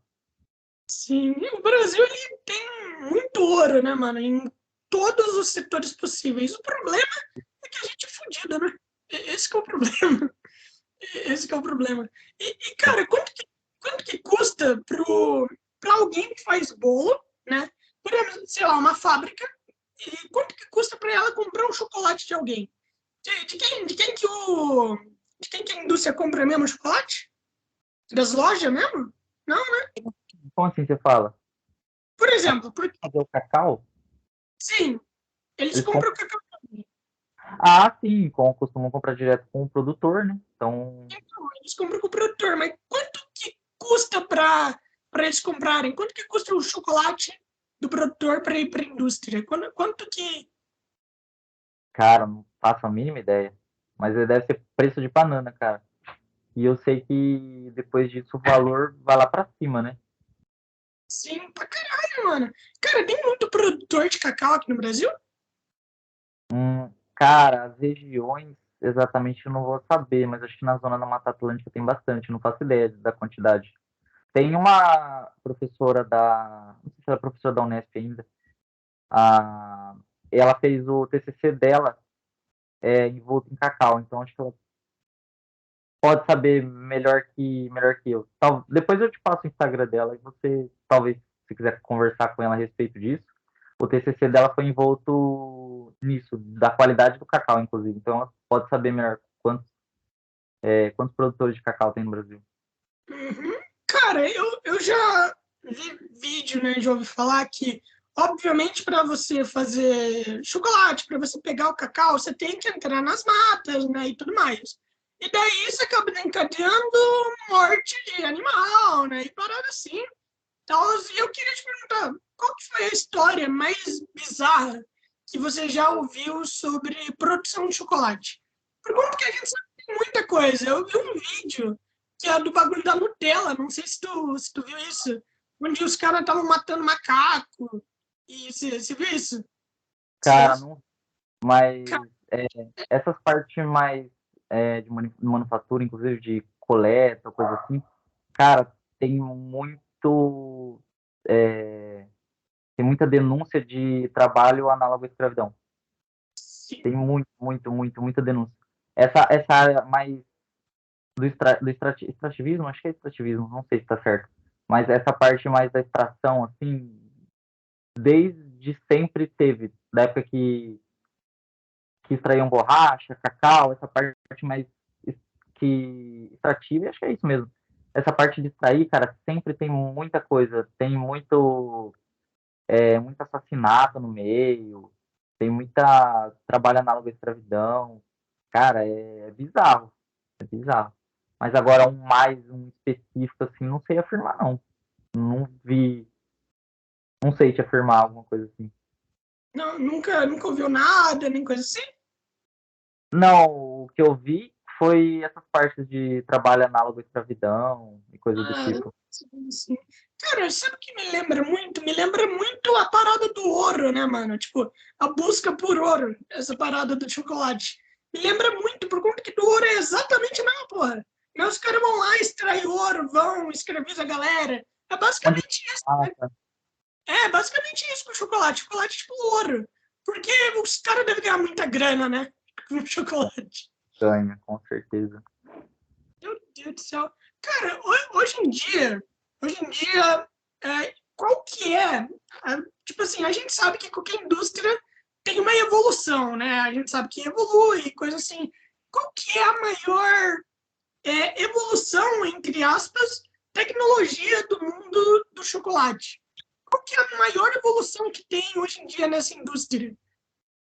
[SPEAKER 1] Sim, o Brasil ele tem muito ouro, né, mano? Em todos os setores possíveis. O problema é que a gente é fodido, né? Esse que é o problema. Esse que é o problema. Cara, quanto que custa para alguém que faz bolo, né? Por exemplo, sei lá, uma fábrica, e quanto que custa para ela comprar um chocolate de alguém? De quem que a indústria compra mesmo o chocolate? Das lojas mesmo? Não, né?
[SPEAKER 2] Como assim você fala?
[SPEAKER 1] Por exemplo,
[SPEAKER 2] Fazer o cacau?
[SPEAKER 1] sim, eles
[SPEAKER 2] Eles
[SPEAKER 1] compram
[SPEAKER 2] compram.
[SPEAKER 1] o cacau.
[SPEAKER 2] Ah, sim, costumam comprar direto com o produtor, né? Então,
[SPEAKER 1] Então, eles compram com o produtor, mas quanto que custa para eles comprarem? Quanto que custa o chocolate do produtor para ir para a indústria? Quanto que.
[SPEAKER 2] cara, não faço a mínima ideia. Mas ele deve ser preço de banana, cara. E eu sei que depois disso o valor vai lá pra cima, né?
[SPEAKER 1] Sim, pra caralho, mano. Cara, tem muito produtor de cacau aqui no Brasil?
[SPEAKER 2] Cara, as regiões exatamente eu não vou saber, mas acho que na zona da Mata Atlântica tem bastante, não faço ideia da quantidade. Tem uma professora não sei se ela é professora da Unesp ainda, a, ela fez o TCC dela envolto em cacau, então acho que ela pode saber melhor que eu. Depois eu te passo o Instagram dela e você, talvez, se quiser conversar com ela a respeito disso, o TCC dela foi envolto nisso, da qualidade do cacau, inclusive. Então ela pode saber melhor quantos produtores de cacau tem no Brasil.
[SPEAKER 1] Uhum. Cara, eu já vi vídeo, né? Já ouvi falar que, obviamente, para você fazer chocolate, para você pegar o cacau, você tem que entrar nas matas, né? E tudo mais. E daí isso acaba encadeando morte de animal, né? E parada assim. Então, eu queria te perguntar, qual que foi a história mais bizarra que você já ouviu sobre produção de chocolate? Por conta que a gente sabe que tem muita coisa. Eu vi um vídeo que é do bagulho da Nutella, não sei se tu viu isso, onde os caras estavam matando macaco. E você viu isso? Esse
[SPEAKER 2] Cara,
[SPEAKER 1] negócio?
[SPEAKER 2] não, mas
[SPEAKER 1] Cara,
[SPEAKER 2] essas partes mais de manufatura, inclusive de coleta, coisa assim, cara, tem muito. é, tem muita denúncia de trabalho análogo à escravidão.
[SPEAKER 1] sim.
[SPEAKER 2] Tem muita denúncia. Essa área mais do extrativismo, acho que é extrativismo, não sei se está certo. Mas essa parte mais da extração, assim, desde sempre teve. Da época que extraíam borracha, cacau, essa parte mais que extrativa, acho que é isso mesmo. Essa parte de extrair, cara, sempre tem muita coisa. Tem muito assassinato no meio, tem muita trabalho análogo à escravidão. Cara, é bizarro. É bizarro. Mas agora um específico assim, não sei afirmar, não. Não vi, não sei te afirmar alguma coisa assim.
[SPEAKER 1] Não, nunca ouviu nada, nem coisa assim?
[SPEAKER 2] Não, o que eu vi foi essas partes de trabalho análogo à escravidão e coisas do
[SPEAKER 1] Ah,
[SPEAKER 2] tipo.
[SPEAKER 1] sim, sim. Cara, sabe o que me lembra muito? Me lembra muito a parada do ouro, né, mano? Tipo, a busca por ouro, essa parada do chocolate. Me lembra muito, por conta que do ouro é exatamente a mesma porra. Mas os caras vão lá, extraem ouro, vão, escravizam a galera. É
[SPEAKER 2] Onde
[SPEAKER 1] basicamente isso, né?
[SPEAKER 2] passa,
[SPEAKER 1] É basicamente isso com o chocolate. Chocolate é tipo ouro. Porque os caras devem ganhar muita grana, né? Com chocolate.
[SPEAKER 2] ganha, com certeza.
[SPEAKER 1] Meu Deus do céu. Cara, hoje em dia, qual que é? Tipo assim, a gente sabe que qualquer indústria tem uma evolução, né? A gente sabe que evolui, coisa assim. Qual que é a maior evolução, entre aspas, tecnologia do mundo do chocolate? qual que é a maior evolução que tem hoje em dia nessa indústria?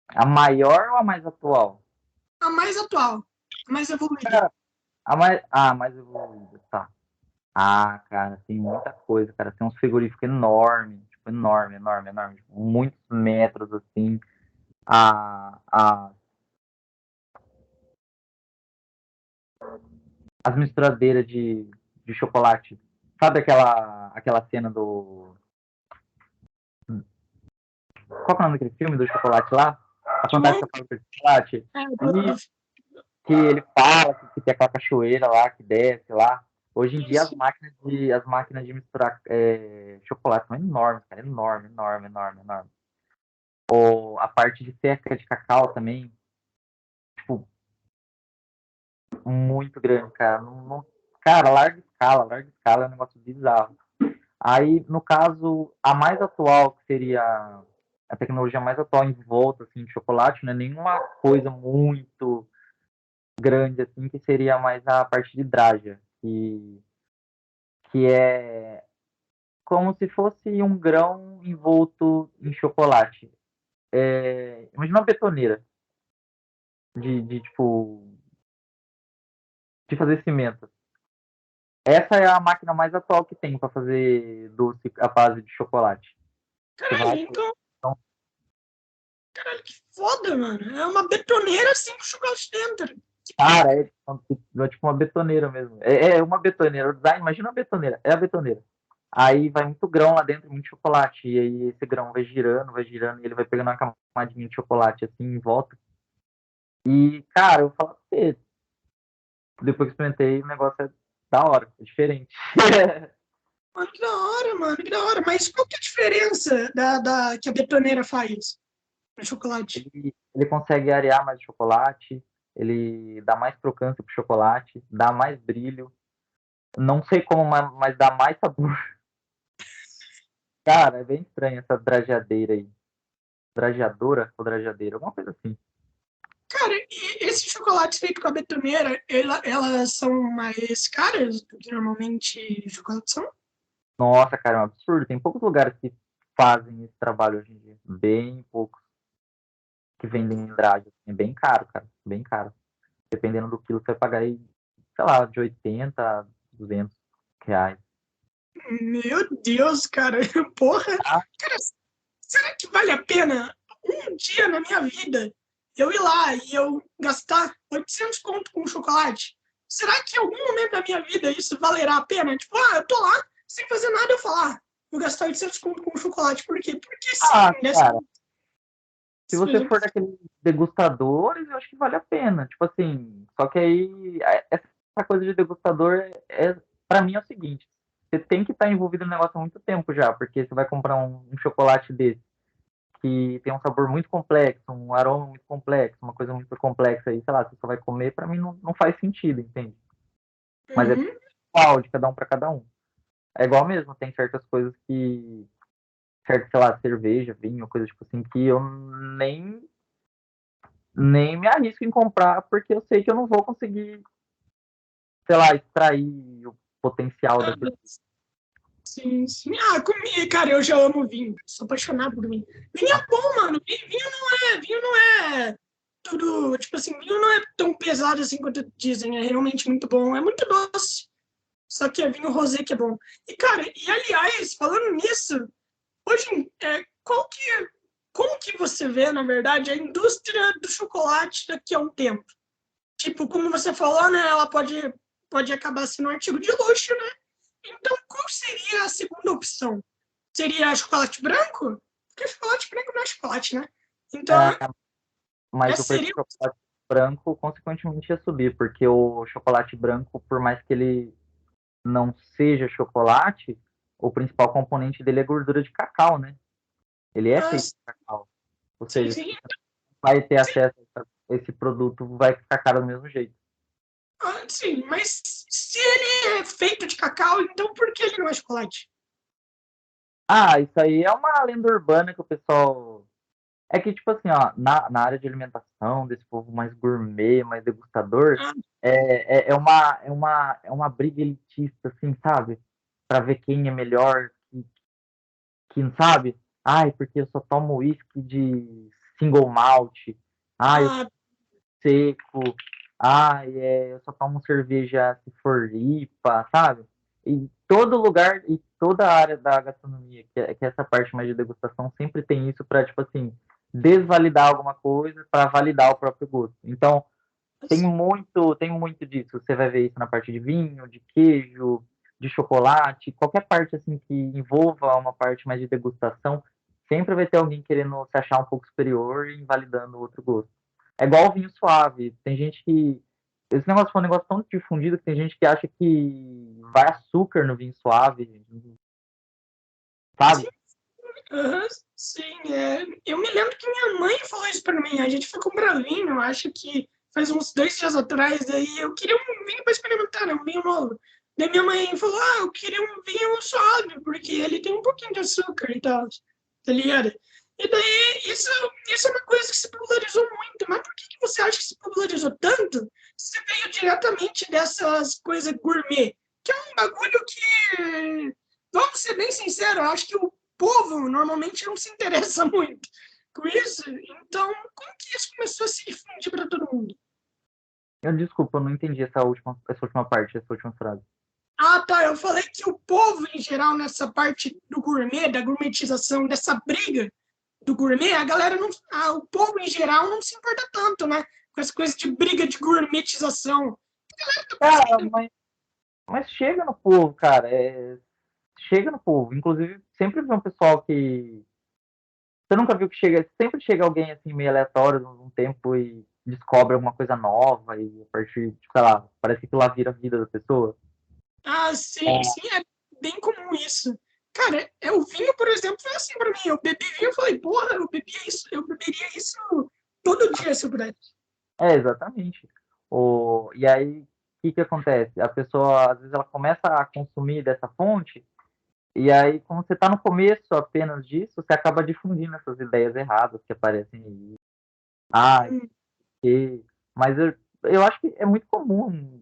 [SPEAKER 2] A maior ou a mais atual?
[SPEAKER 1] A mais atual, a mais evoluída.
[SPEAKER 2] Cara, mais evoluída, tá. Cara, tem muita coisa, cara. Tem uns frigoríficos enormes, tipo, enorme, enorme, enorme. Tipo, muitos metros, assim. A, a, as misturadeiras de chocolate. Sabe aquela cena do. Qual que é o nome daquele filme do chocolate lá? A Fantástica Fábrica de Chocolate. E que ele fala que tem aquela cachoeira lá que desce lá. Hoje em dia as máquinas de misturar chocolate são enormes, cara. Enorme, enorme, enorme, enorme. Ou a parte de seca de cacau também, tipo, muito grande, cara. Cara, larga escala é um negócio bizarro. Aí, no caso, a mais atual, que seria a tecnologia mais atual em volta assim, de chocolate, não é nenhuma coisa muito grande assim, que seria mais a parte de Draja, que é como se fosse um grão envolto em chocolate. Imagina uma betoneira tipo de fazer cimento. Essa é a máquina mais atual que tem para fazer doce à base de chocolate. Você
[SPEAKER 1] Caralho,
[SPEAKER 2] vai,
[SPEAKER 1] então,
[SPEAKER 2] então,
[SPEAKER 1] caralho, que foda, mano. É uma betoneira assim com chocolate dentro.
[SPEAKER 2] cara, é tipo uma betoneira mesmo. É uma betoneira. O design, imagina uma betoneira. É a betoneira. Aí vai muito grão lá dentro, muito chocolate. E aí esse grão vai girando, e ele vai pegando uma camadinha de chocolate assim em volta. E, cara, eu vou falar pra você, depois que experimentei, o negócio é da hora, é diferente.
[SPEAKER 1] Mano, que da hora, mano, que da hora. Mas qual que é a diferença que a betoneira faz no chocolate?
[SPEAKER 2] Ele consegue arear mais o chocolate, ele dá mais crocância pro chocolate, dá mais brilho. Não sei como, mas dá mais sabor. Cara, é bem estranho essa drageadeira aí. Drageadora ou drageadeira, alguma coisa assim.
[SPEAKER 1] Cara, e esses chocolates feitos com a betoneira, elas são mais caras do que normalmente chocolates são?
[SPEAKER 2] Nossa, cara, é um absurdo. Tem poucos lugares que fazem esse trabalho hoje em dia. Bem poucos que vendem dragea. É bem caro, cara. Bem caro. Dependendo do quilo, você vai pagar aí, sei lá, de 80 a R$ 200.
[SPEAKER 1] Meu Deus, cara, porra.
[SPEAKER 2] Ah,
[SPEAKER 1] Cara, será que vale a pena um dia na minha vida eu ir lá e eu gastar 800 conto com chocolate? Será que em algum momento da minha vida isso valerá a pena? Tipo, eu tô lá, sem fazer nada, eu falar, vou gastar 800 conto com chocolate. Por quê? Porque sim, nessa...
[SPEAKER 2] cara, se você for daqueles degustadores, eu acho que vale a pena. Tipo assim, só que aí, essa coisa de degustador, pra mim é o seguinte, você tem que estar envolvido no negócio há muito tempo já, porque você vai comprar um chocolate desse, que tem um sabor muito complexo, um aroma muito complexo, uma coisa muito complexa aí, sei lá, você só vai comer, pra mim não faz sentido, entende? Mas é
[SPEAKER 1] Uhum.
[SPEAKER 2] igual, de cada um para cada um. É igual mesmo, tem certas coisas certo, sei lá, cerveja, vinho, coisa tipo assim, que eu nem me arrisco em comprar, porque eu sei que eu não vou conseguir, sei lá, extrair o potencial daquilo.
[SPEAKER 1] Sim, sim. Cara, eu já amo vinho. Sou apaixonado por vinho. Vinho é bom, mano. Vinho não é tudo. Tipo assim, vinho não é tão pesado assim quanto dizem. É realmente muito bom. É muito doce. Só que é vinho rosé que é bom. E, cara, aliás, falando nisso, hoje, como que você vê, na verdade, a indústria do chocolate daqui a um tempo? Tipo, como você falou, né? Ela pode acabar sendo um artigo de luxo, né? Então, qual seria a segunda opção? Seria chocolate branco? Porque chocolate branco não é chocolate, né? Então,
[SPEAKER 2] É, mas
[SPEAKER 1] essa
[SPEAKER 2] o preço
[SPEAKER 1] seria.
[SPEAKER 2] do chocolate branco, consequentemente, ia subir, porque o chocolate branco, por mais que ele não seja chocolate, o principal componente dele é gordura de cacau, né? Ele é
[SPEAKER 1] Ah,
[SPEAKER 2] feito de cacau. Ou
[SPEAKER 1] sim,
[SPEAKER 2] seja, se
[SPEAKER 1] sim,
[SPEAKER 2] você vai ter
[SPEAKER 1] sim,
[SPEAKER 2] acesso a esse produto, vai ficar caro do mesmo jeito.
[SPEAKER 1] sim, mas se ele é feito de cacau, então por que ele não é chocolate?
[SPEAKER 2] Isso aí é uma lenda urbana que o pessoal. É que, tipo assim, ó, na área de alimentação, desse povo mais gourmet, mais degustador,
[SPEAKER 1] Ah,
[SPEAKER 2] é uma briga elitista, assim, sabe? Pra ver quem é melhor, que não sabe? Ai, porque eu só tomo uísque de single malt. Ai, eu
[SPEAKER 1] Ah,
[SPEAKER 2] seco. Ai, eu só tomo cerveja se for IPA, sabe? E todo lugar e toda a área da gastronomia, que é essa parte mais de degustação, sempre tem isso para, tipo assim, desvalidar alguma coisa para validar o próprio gosto. Então, tem muito disso. Você vai ver isso na parte de vinho, de queijo, de chocolate, qualquer parte assim que envolva uma parte mais de degustação, sempre vai ter alguém querendo se achar um pouco superior e invalidando o outro gosto. É igual o vinho suave. Tem gente que esse negócio foi um negócio tão difundido que tem gente que acha que vai açúcar no vinho suave,
[SPEAKER 1] sim,
[SPEAKER 2] sabe?
[SPEAKER 1] aham, sim. Eu me lembro que minha mãe falou isso pra mim. A gente foi comprar vinho, acho que faz uns 2 dias atrás. Daí eu queria um vinho para experimentar, né? Um vinho novo. Daí minha mãe falou: Ah, eu queria um vinho suave, porque ele tem um pouquinho de açúcar e tal, tá ligado? E daí isso é uma coisa que se popularizou muito. Mas por que você acha que se popularizou tanto? Se veio diretamente dessas coisas gourmet, que é um bagulho que, vamos ser bem sinceros, eu acho que o povo normalmente não se interessa muito com isso. Então, como que isso começou a se difundir para todo mundo?
[SPEAKER 2] Desculpa, eu não entendi essa última parte, essa última frase.
[SPEAKER 1] Ah, tá. Eu falei que o povo, em geral, nessa parte do gourmet, da gourmetização, dessa briga do gourmet, a galera não. O povo, em geral, não se importa tanto, né? Com essa coisa de briga de gourmetização. A galera tá
[SPEAKER 2] Cara,
[SPEAKER 1] conseguindo.
[SPEAKER 2] mas chega no povo, cara. Chega no povo. Inclusive, sempre vê um pessoal que. Você nunca viu que chega. Sempre chega alguém assim, meio aleatório num tempo e descobre alguma coisa nova e a partir, sei lá, parece que aquilo lá vira a vida da pessoa.
[SPEAKER 1] Ah, sim, sim, é bem comum isso. Cara, o vinho, por exemplo, foi assim pra mim. Eu bebi vinho e falei, porra, eu beberia isso todo dia se eu pudesse.
[SPEAKER 2] Exatamente. E aí, o que que acontece? A pessoa, às vezes, ela começa a consumir dessa fonte, e aí, como você está no começo apenas disso, você acaba difundindo essas ideias erradas que aparecem aí. Ah,
[SPEAKER 1] Hum,
[SPEAKER 2] que... Mas eu acho que é muito comum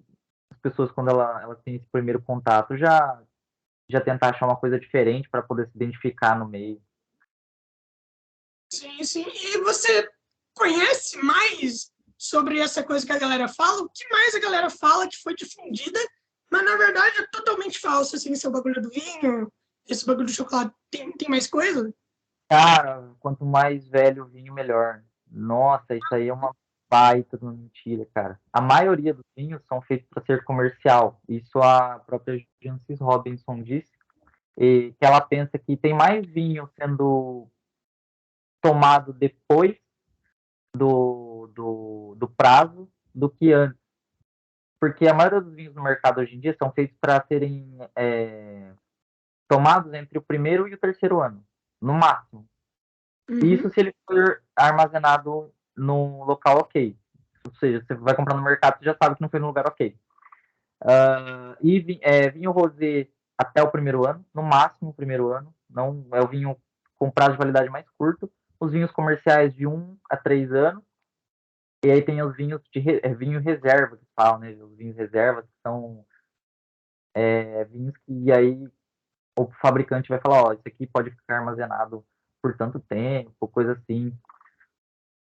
[SPEAKER 2] as pessoas, quando ela tem esse primeiro contato, já tentar achar uma coisa diferente para poder se identificar no meio.
[SPEAKER 1] sim, sim. E você conhece mais sobre essa coisa que a galera fala? O que mais a galera fala que foi difundida, mas na verdade é totalmente falso, assim, esse é o bagulho do vinho, esse bagulho do chocolate. Tem mais coisa?
[SPEAKER 2] Cara, quanto mais velho o vinho, melhor. Nossa, isso aí é uma baita de uma mentira, cara. A maioria dos vinhos são feitos para ser comercial. Isso a própria Jancis Robinson disse, e que ela pensa que tem mais vinho sendo tomado depois do prazo do que antes. Porque a maioria dos vinhos no mercado hoje em dia são feitos para serem tomados entre o primeiro e o terceiro ano, no máximo.
[SPEAKER 1] Uhum.
[SPEAKER 2] Isso se ele for armazenado num local ok. Ou seja, você vai comprar no mercado, você já sabe que não foi num lugar ok. Vinho rosé até o primeiro ano, no máximo o primeiro ano. Não é o vinho com prazo de validade mais curto. Os vinhos comerciais de 1 a 3 anos. E aí tem os vinhos de vinho reserva, que falam, né? Os vinhos reserva, que são vinhos que aí o fabricante vai falar, ó, isso aqui pode ficar armazenado por tanto tempo, coisa assim.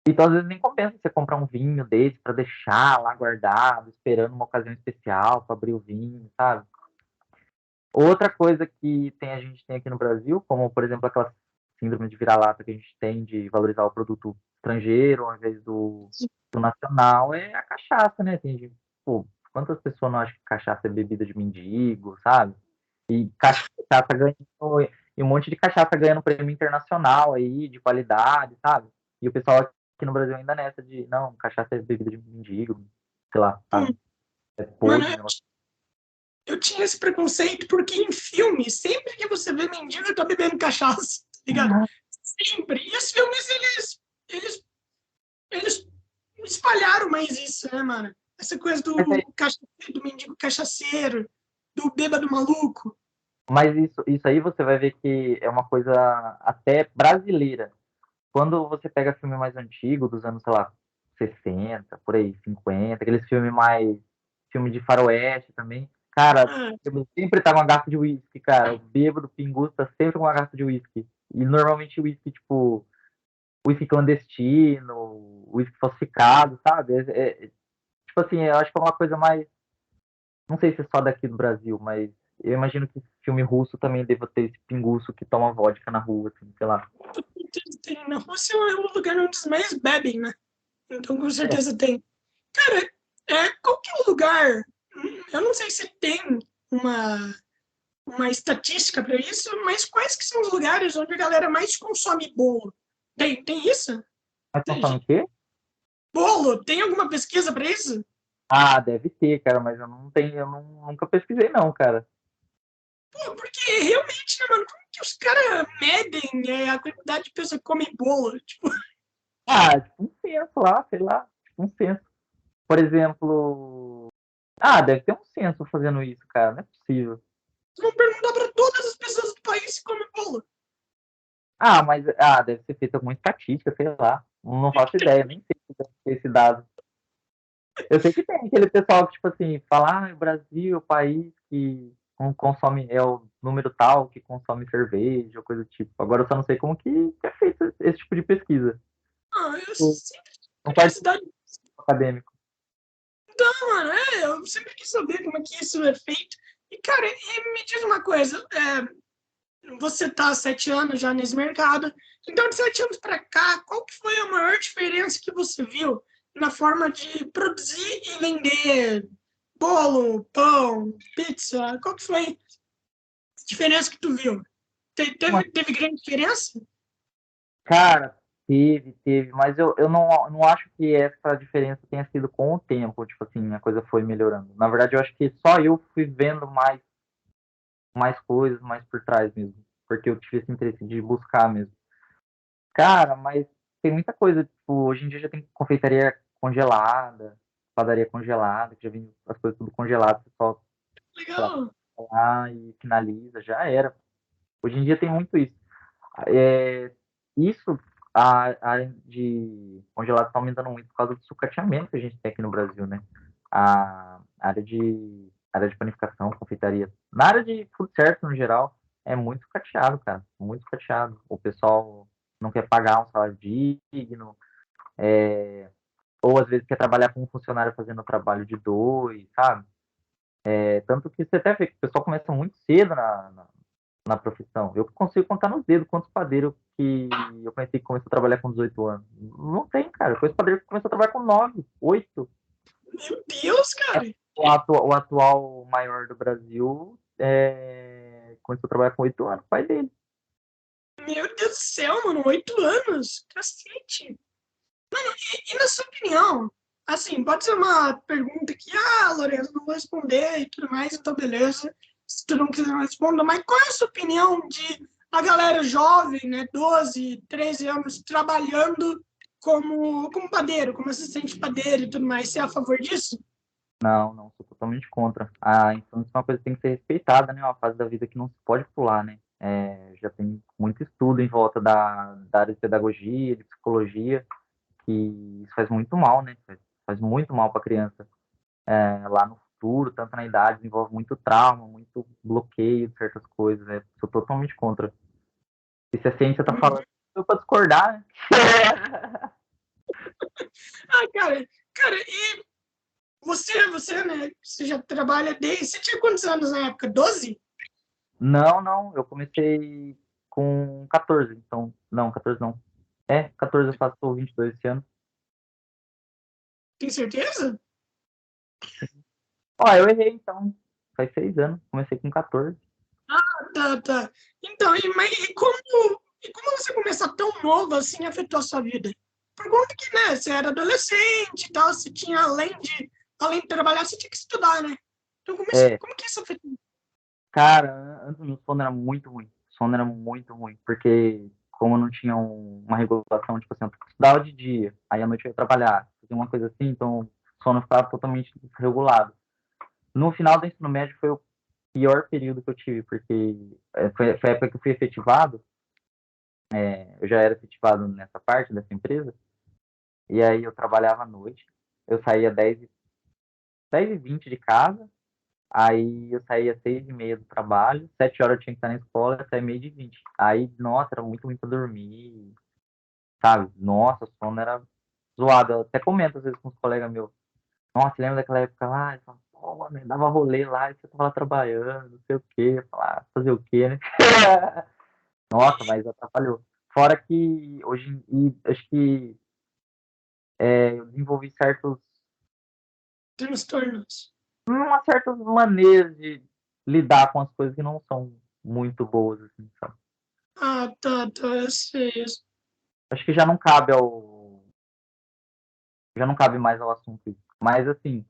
[SPEAKER 2] Então, às vezes, nem compensa você comprar um vinho desse para deixar lá guardado, esperando uma ocasião especial para abrir o vinho, sabe? Outra coisa que a gente tem aqui no Brasil, como, por exemplo, aquela síndrome de vira-lata que a gente tem de valorizar o produto estrangeiro ao invés do nacional, é a cachaça, né? Pô, quantas pessoas não acham que cachaça é bebida de mendigo, sabe? E cachaça ganhando, e um monte de cachaça ganhando prêmio internacional aí, de qualidade, sabe? E o pessoal aqui no Brasil ainda nessa de, não, cachaça é bebida de mendigo, sei lá, sabe? É
[SPEAKER 1] Mano,
[SPEAKER 2] podre, negócio.
[SPEAKER 1] eu tinha esse preconceito porque em filme, sempre que você vê mendigo, tá bebendo cachaça, tá ligado? Sempre. E os filmes, eles, eles espalharam mais isso, né, mano? Essa coisa
[SPEAKER 2] Mas,
[SPEAKER 1] do mendigo cachaceiro, do bêbado maluco.
[SPEAKER 2] mas isso aí você vai ver que é uma coisa até brasileira. Quando você pega filme mais antigo, dos anos, sei lá, 60, por aí, 50, aqueles filmes mais. Filme de faroeste também. Cara,
[SPEAKER 1] Ah,
[SPEAKER 2] sempre tá com uma garrafa de uísque, cara. O bêbado pinguço tá sempre com uma garrafa de uísque. E normalmente uísque, tipo, uísque clandestino, uísque falsificado, sabe? Tipo assim, eu acho que é uma coisa mais. Não sei se é só daqui do Brasil, mas eu imagino que filme russo também deva ter esse pinguço que toma vodka na rua, assim, sei lá.
[SPEAKER 1] Na Rússia é o lugar onde os mais bebem, né? Então, com
[SPEAKER 2] É,
[SPEAKER 1] certeza tem. Cara, qual que é o lugar? Eu não sei se tem uma, uma estatística para isso, mas quais que são os lugares onde a galera mais consome bolo? Tem isso?
[SPEAKER 2] mas
[SPEAKER 1] Tem,
[SPEAKER 2] consome o quê?
[SPEAKER 1] bolo? Tem alguma pesquisa para isso?
[SPEAKER 2] Ah, deve ter, cara, mas eu não tenho, nunca pesquisei não, cara.
[SPEAKER 1] Pô, porque realmente, né, mano? Como que os caras medem a quantidade de pessoas que comem bolo? Tipo,
[SPEAKER 2] Ah, tipo um censo lá, sei lá, tipo um censo. Por exemplo, deve ter um censo fazendo isso, cara, não é possível.
[SPEAKER 1] vão perguntar para todas as pessoas do país se comem bolo.
[SPEAKER 2] Mas deve ser feita alguma estatística, sei lá. Não faço ideia, nem sei se deve ter esse dado. Eu sei que tem aquele pessoal que, tipo assim, fala, o Brasil é o país que consome, é o número tal que consome cerveja, ou coisa do tipo. Agora eu só não sei como que é feito esse tipo de pesquisa.
[SPEAKER 1] Eu
[SPEAKER 2] Eu
[SPEAKER 1] sempre tive
[SPEAKER 2] não participo
[SPEAKER 1] curiosidade.
[SPEAKER 2] acadêmico.
[SPEAKER 1] Então, mano, eu sempre quis saber como é que isso é feito. E, cara, me diz uma coisa. Você tá há 7 anos já nesse mercado. Então, de 7 anos para cá, qual que foi a maior diferença que você viu na forma de produzir e vender bolo, pão, pizza? Qual que foi a diferença que tu viu? Teve grande diferença?
[SPEAKER 2] Cara, teve, mas eu não acho que essa diferença tenha sido com o tempo, tipo assim, a coisa foi melhorando. Na verdade, eu acho que só eu fui vendo mais coisas, mais por trás mesmo, porque eu tive esse interesse de buscar mesmo. Cara, mas tem muita coisa, tipo, hoje em dia já tem confeitaria congelada, padaria congelada, que já vem as coisas tudo congeladas, você só, sei lá,
[SPEAKER 1] Legal.
[SPEAKER 2] lá e finaliza, já era. Hoje em dia tem muito isso. É, isso, a área de congelado está aumentando muito por causa do sucateamento que a gente tem aqui no Brasil, né? A área de panificação, confeitaria. Na área de food service, no geral, é muito sucateado, cara. Muito sucateado. O pessoal não quer pagar um salário digno, ou às vezes quer trabalhar com um funcionário fazendo o trabalho de dois, sabe? Tanto que você até vê que o pessoal começa muito cedo na profissão. Eu consigo contar nos dedos quantos padeiros que eu conheci que começou a trabalhar com 18 anos. Não tem, cara. Eu conheço padeiro que começou a trabalhar com 9, 8.
[SPEAKER 1] Meu Deus, cara.
[SPEAKER 2] O atual maior do Brasil começou a trabalhar com 8 anos, o pai dele.
[SPEAKER 1] Meu Deus do céu, mano. 8 anos. Cacete. E na sua opinião, assim, pode ser uma pergunta que, Lourenço, não vou responder e tudo mais, então beleza, se tu não quiser responder, mas qual é a sua opinião de a galera jovem, né, 12, 13 anos, trabalhando como padeiro, como assistente de padeiro e tudo mais, você é a favor disso?
[SPEAKER 2] Não, não, sou totalmente contra. A infância é uma coisa que tem que ser respeitada, né? É uma fase da vida que não se pode pular, né? Já tem muito estudo em volta da área de pedagogia, de psicologia, que isso faz muito mal, né? Faz muito mal para a criança. Lá no futuro, tanto na idade, desenvolve muito trauma, muito bloqueio de certas coisas. Né? Sou totalmente contra. E se a ciência tá falando, eu para discordar, né?
[SPEAKER 1] Cara, e você, né, você já trabalha desde, você tinha quantos anos na época? 12?
[SPEAKER 2] Não, não, eu comecei com 14, então, não, 14 não. 14 eu faço 22 esse ano.
[SPEAKER 1] Tem certeza?
[SPEAKER 2] Ó, eu errei, então, faz 6 anos, comecei com 14.
[SPEAKER 1] Tá. Então, e como você começar tão novo assim afetou a sua vida? Por conta que, né, você era adolescente e tal, você tinha, além de trabalhar, você tinha que estudar, né? Então,
[SPEAKER 2] É,
[SPEAKER 1] como que isso afetou?
[SPEAKER 2] cara, antes meu sono era muito ruim. O sono era muito ruim, porque como não tinha uma regulação, tipo assim, eu estudava de dia, aí à noite eu ia trabalhar, fazia uma coisa assim, então o sono ficava totalmente desregulado. No final do ensino médio foi o pior período que eu tive, porque foi a época que eu fui efetivado, eu já era efetivado nessa parte dessa empresa, e aí eu trabalhava à noite, eu saía 10h20 de casa, Aí eu saía às 6h30 do trabalho, 7 horas eu tinha que estar na escola, eu saía 12h20. Aí, nossa, era muito ruim pra dormir, sabe? Nossa, o sono era zoado. Eu até comento às vezes com os colegas meus. Nossa, lembra daquela época lá? Eu falava, pô, mano, eu dava rolê lá, e você tava lá trabalhando, não sei o quê. Eu falava, fazer o quê, né? Nossa, mas atrapalhou. Fora que hoje, acho que eu desenvolvi
[SPEAKER 1] Transtornos.
[SPEAKER 2] certas maneiras de lidar com as coisas que não são muito boas, assim, sabe?
[SPEAKER 1] Ah, tá, eu sei.
[SPEAKER 2] Acho que já não cabe mais ao assunto isso. Mas, assim,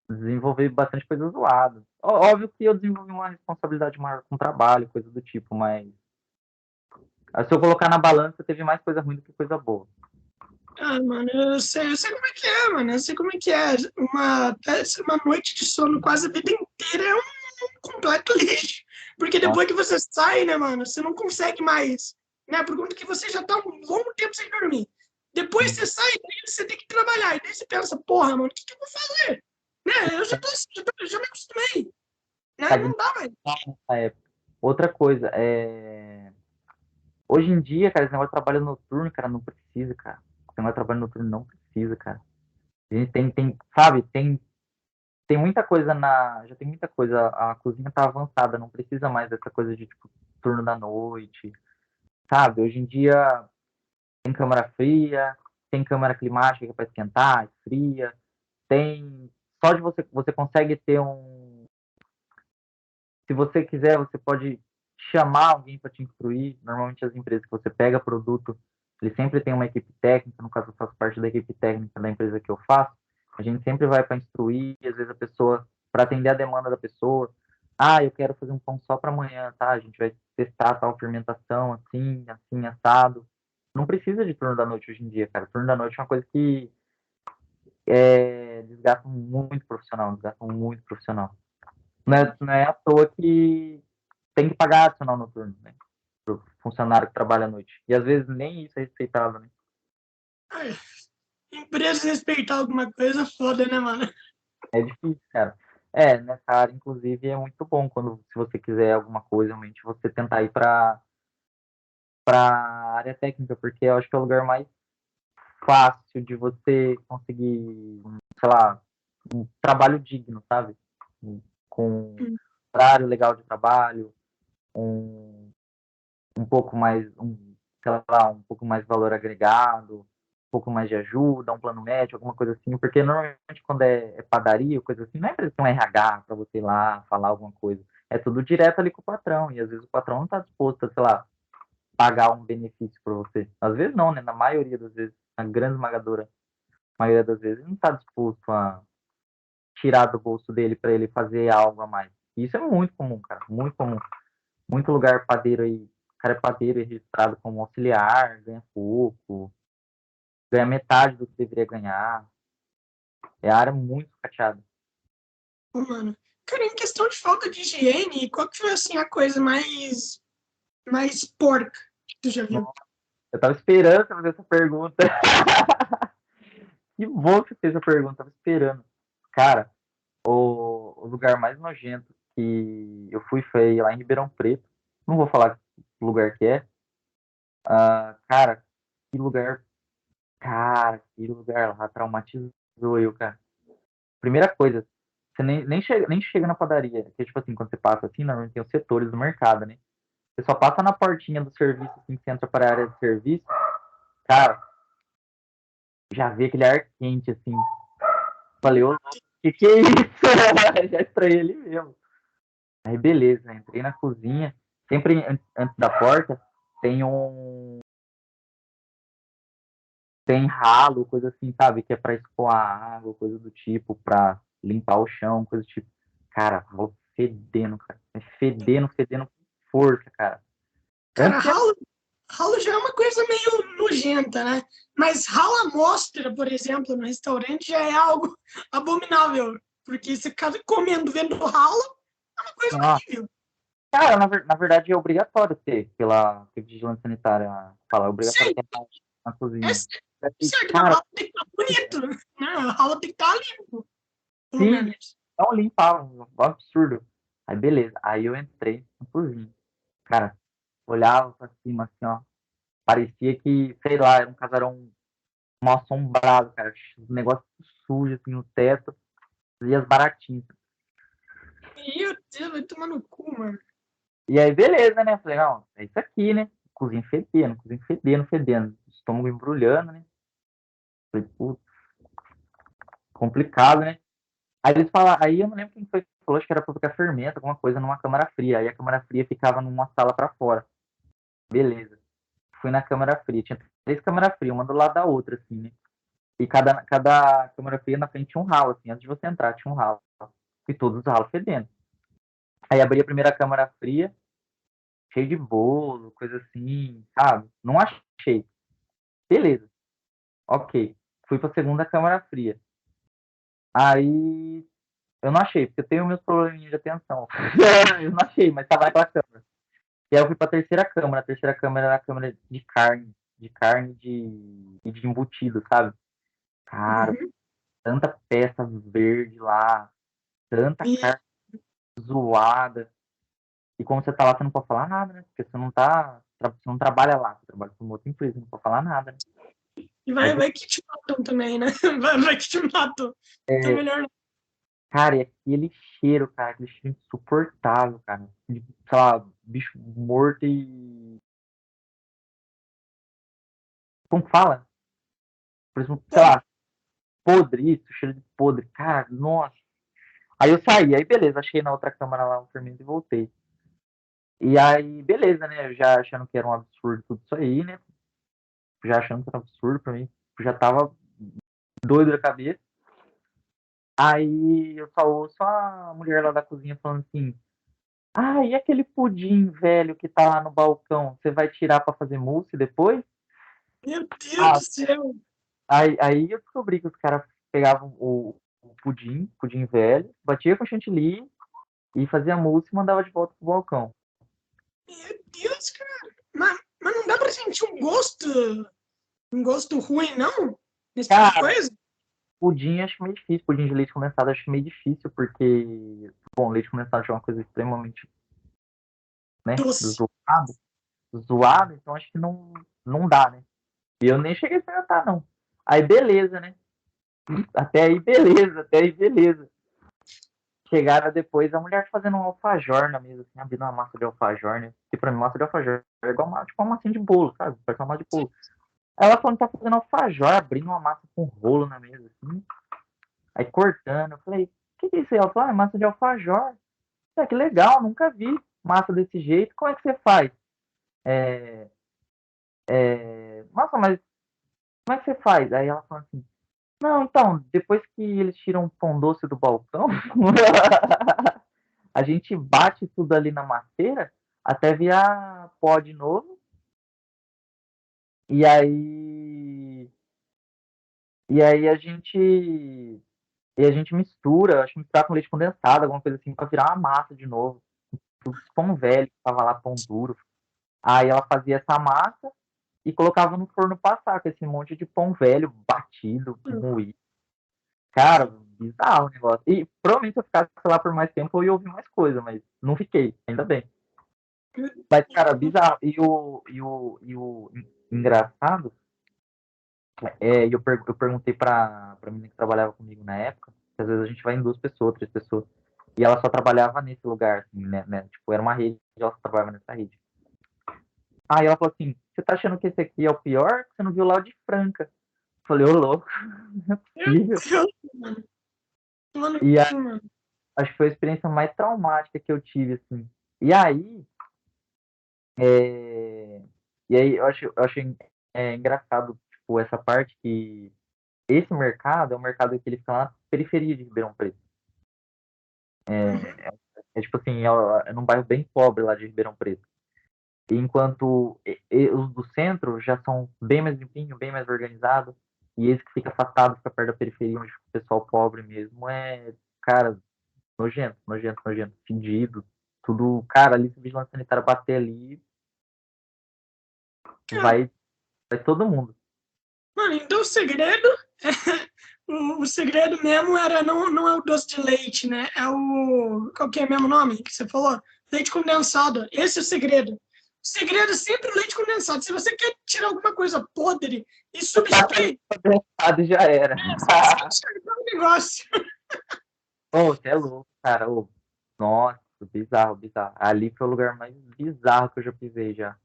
[SPEAKER 2] desenvolvi bastante coisa zoada. Óbvio que eu desenvolvi uma responsabilidade maior com o trabalho, coisa do tipo, mas se eu colocar na balança, teve mais coisa ruim do que coisa boa.
[SPEAKER 1] Ah, mano, eu sei como é que é, mano. Eu sei como é que é. Uma noite de sono quase a vida inteira é um completo lixo. Porque
[SPEAKER 2] Nossa,
[SPEAKER 1] depois que você sai, né, mano, você não consegue mais. Né, por conta que você já tá um longo tempo sem dormir. Depois você sai, daí você tem que trabalhar. E daí você pensa, porra, mano, o que eu vou fazer? Né, eu já tô assim, já me acostumei. Né,
[SPEAKER 2] tá de
[SPEAKER 1] não dá mais.
[SPEAKER 2] nessa época. Outra coisa, hoje em dia, cara, esse negócio de trabalho noturno, cara, não precisa, cara. Esse negócio de trabalho noturno não precisa, cara. A gente sabe, tem muita coisa já tem muita coisa, a cozinha tá avançada, não precisa mais dessa coisa de, tipo, turno da noite, sabe? Hoje em dia tem câmara fria, tem câmara climática para esquentar, esfria, tem, só de você consegue ter se você quiser, você pode chamar alguém para te instruir. Normalmente as empresas que você pega produto, eles sempre têm uma equipe técnica, no caso eu faço parte da equipe técnica da empresa que eu faço, a gente sempre vai para instruir, e às vezes a pessoa, para atender a demanda da pessoa, eu quero fazer um pão só para amanhã, tá? A gente vai testar tal fermentação, assim, assim, assado. Não precisa de turno da noite hoje em dia, cara. Turno da noite é uma coisa que desgasta muito profissional, desgasta muito profissional. Não é à toa que tem que pagar adicional noturno, né? Pro funcionário que trabalha à noite. E às vezes nem isso é respeitado, né?
[SPEAKER 1] Ai, empresa respeitar alguma coisa, foda, né, mano?
[SPEAKER 2] É difícil, cara. Nessa área, inclusive, é muito bom quando, se você quiser alguma coisa, realmente, você tentar ir para área técnica, porque eu acho que é o lugar mais fácil de você conseguir, sei lá, um trabalho digno, sabe? Com horário legal de trabalho, um, um pouco mais, sei lá, um pouco mais de valor agregado, um pouco mais de ajuda, um plano médico, alguma coisa assim, porque normalmente quando é padaria, coisa assim, não é empresa que tem um RH para você ir lá falar alguma coisa. É tudo direto ali com o patrão, e às vezes o patrão não está disposto a, sei lá, pagar um benefício para você. Às vezes não, né? Na maioria das vezes, na grande esmagadora maioria das vezes, ele não está disposto a tirar do bolso dele para ele fazer algo a mais. E isso é muito comum, cara, muito comum. Muito lugar padeiro aí, o cara é padeiro e registrado como auxiliar, ganha pouco, ganha metade do que deveria ganhar. É a área muito cateada.
[SPEAKER 1] Pô, mano. Cara, em questão de falta de higiene, qual que foi, assim, a coisa mais porca que tu já viu?
[SPEAKER 2] Eu tava esperando você fazer essa pergunta. Que bom que você fez essa pergunta, tava esperando. Cara, o lugar mais nojento que eu fui foi lá em Ribeirão Preto. Não vou falar que lugar que é. Cara, que lugar. Cara, que lugar lá traumatizou eu, cara. Primeira coisa, você nem chega na padaria. Que, tipo assim, quando você passa assim, normalmente tem os setores do mercado, né? Você só passa na portinha do serviço, assim, que você entra para a área de serviço. Cara, já vi aquele ar quente, assim. Falei, ô, que é isso? Já estranhei ele mesmo. Aí, beleza, entrei na cozinha. Sempre antes da porta tem tem ralo, coisa assim, sabe? Que é pra escoar água, coisa do tipo, pra limpar o chão, coisa do tipo. Cara, ralo fedendo, cara. É fedendo com força, cara.
[SPEAKER 1] Cara,
[SPEAKER 2] Antes de...
[SPEAKER 1] ralo já é uma coisa meio nojenta, né? Mas ralo à mostra, por exemplo, no restaurante já é algo abominável. Porque você ficar comendo, vendo ralo, é uma coisa
[SPEAKER 2] Nossa,
[SPEAKER 1] horrível.
[SPEAKER 2] cara, na verdade é obrigatório ter, pela vigilância sanitária, fala, é obrigatório
[SPEAKER 1] Sim,
[SPEAKER 2] ter na
[SPEAKER 1] é
[SPEAKER 2] cozinha.
[SPEAKER 1] certo, mas o
[SPEAKER 2] Cara,
[SPEAKER 1] ralo tem que estar bonito, né? O ralo tem que estar limpo, pelo
[SPEAKER 2] sim,
[SPEAKER 1] menos.
[SPEAKER 2] não limpava, um absurdo. Aí beleza, aí eu entrei na cozinha. Cara, olhava pra cima assim, ó. Parecia que, sei lá, era um casarão mal assombrado, cara. Um negócio sujo assim no teto e as baratinhas.
[SPEAKER 1] Meu Deus, vai tomar no cu, mano.
[SPEAKER 2] E aí, beleza, né? Falei, não, é isso aqui, né? Cozinha fedendo, fedendo. Estômago embrulhando, né? Falei, putz, complicado, né? Aí eles falaram, aí eu não lembro quem foi que falou, acho que era pra ficar fermento, alguma coisa numa câmara fria. Aí a câmara fria ficava numa sala pra fora. Beleza. Fui na câmara fria. Tinha 3 câmaras frias, uma do lado da outra, assim, né? E cada câmara fria na frente tinha um ralo, assim, antes de você entrar tinha um ralo. E todos os ralos fedendo. Aí abri a primeira câmara fria, cheio de bolo, coisa assim, sabe? Não achei. Beleza, ok. Fui pra segunda câmara fria. Aí eu não achei, porque eu tenho meus probleminhas de atenção. Eu não achei, mas tava naquela câmera. E aí eu fui pra terceira câmara. A terceira câmara era a câmara de embutido, sabe? Cara,
[SPEAKER 1] Uhum.
[SPEAKER 2] tanta peça verde lá, tanta
[SPEAKER 1] E,
[SPEAKER 2] carne zoada. E como você tá lá, você não pode falar nada, né? Porque você não tá, você não trabalha lá, você trabalha com outra empresa, não pode falar nada, né?
[SPEAKER 1] e
[SPEAKER 2] Aí,
[SPEAKER 1] vai que te matam também, né? Vai que te matam. Então é
[SPEAKER 2] é,
[SPEAKER 1] melhor não.
[SPEAKER 2] cara, e aquele cheiro, cara, aquele cheiro insuportável, cara. De, sei lá, bicho morto e. Como que fala? Por exemplo, sei
[SPEAKER 1] Podre.
[SPEAKER 2] lá, podre, isso, cheiro de podre. Cara, nossa. Aí eu saí, aí beleza, achei na outra câmara lá um fermento e voltei. E aí, beleza, né? Eu já achando que era um absurdo tudo isso aí, né? Já achando que era um absurdo pra mim. Já tava doido da cabeça. Aí eu só ouço a mulher lá da cozinha falando assim: ah, e aquele pudim velho que tá lá no balcão? Você vai tirar pra fazer mousse depois?
[SPEAKER 1] Meu Deus
[SPEAKER 2] Ah,
[SPEAKER 1] do céu.
[SPEAKER 2] aí eu descobri que os caras pegavam o pudim velho, batia com chantilly e fazia mousse e mandava de volta pro balcão.
[SPEAKER 1] Meu Deus, cara. Mas não dá pra sentir um gosto ruim, não? Nesse tipo de
[SPEAKER 2] Cara,
[SPEAKER 1] coisa?
[SPEAKER 2] pudim acho meio difícil, pudim de leite condensado acho meio difícil, porque, bom, leite condensado é uma coisa extremamente, né,
[SPEAKER 1] Doce.
[SPEAKER 2] zoado, então acho que não dá, né? E eu nem cheguei a experimentar, não. Aí beleza, né? Até aí beleza. Chegaram depois, a mulher fazendo um alfajor na mesa, assim, abrindo uma massa de alfajor, né? Que pra mim, massa de alfajor é igual tipo uma massinha de bolo, sabe? Parece uma massa de bolo. Aí ela falando que tá fazendo alfajor, abrindo uma massa com rolo na mesa, assim. Aí cortando. Eu falei, o que é isso aí? Ela falou, ah, é massa de alfajor. É, que legal, nunca vi massa desse jeito. Como é que você faz? É, Nossa, mas como é que você faz? Aí ela falou assim, não, então, depois que eles tiram o pão doce do balcão, a gente bate tudo ali na masseira até virar pó de novo. E aí, e aí a gente mistura, acho que misturar com leite condensado, alguma coisa assim, pra virar uma massa de novo. Tudo pão velho, que tava lá pão duro. Aí ela fazia essa massa e colocava no forno passar com esse monte de pão velho batido, moído. Cara, bizarro o negócio. E provavelmente se eu ficasse lá por mais tempo eu ia ouvir mais coisa, mas não fiquei, ainda bem. Mas, cara, bizarro. E o engraçado eu perguntei pra menina que trabalhava comigo na época, que às vezes a gente vai em 2 pessoas, 3 pessoas, e ela só trabalhava nesse lugar, assim, né? Tipo, era uma rede, e ela só trabalhava nessa rede. Aí ela falou assim, você tá achando que esse aqui é o pior? Você não viu lá o de Franca. Eu falei, ô louco, não é
[SPEAKER 1] Meu
[SPEAKER 2] possível.
[SPEAKER 1] Deus, mano. Mano,
[SPEAKER 2] E aí,
[SPEAKER 1] mano.
[SPEAKER 2] acho que foi a experiência mais traumática que eu tive, assim. E aí, é, e aí eu acho engraçado, tipo, essa parte que esse mercado é um mercado que ele fica lá na periferia de Ribeirão Preto.
[SPEAKER 1] Uhum.
[SPEAKER 2] É tipo assim, é num bairro bem pobre lá de Ribeirão Preto. Enquanto os do centro já são bem mais limpinhos, bem mais organizados. E esse que fica afastado, fica perto da periferia, onde o pessoal pobre mesmo é, cara, nojento, nojento, nojento, fedido. Tudo, cara, ali se o vigilante sanitário bater ali,
[SPEAKER 1] Cara,
[SPEAKER 2] vai todo mundo.
[SPEAKER 1] mano, então o segredo é O segredo mesmo era não é o doce de leite, né? É o. Qual que é mesmo o nome que você falou? Leite condensado. Esse é o segredo. O segredo é sempre o leite condensado. Se você quer tirar alguma coisa podre e substituir,
[SPEAKER 2] Condensado já era.
[SPEAKER 1] você enxergar o negócio.
[SPEAKER 2] Ô, você é louco, cara. Ô, nossa, bizarro, bizarro. Ali foi o lugar mais bizarro que eu já pisei já.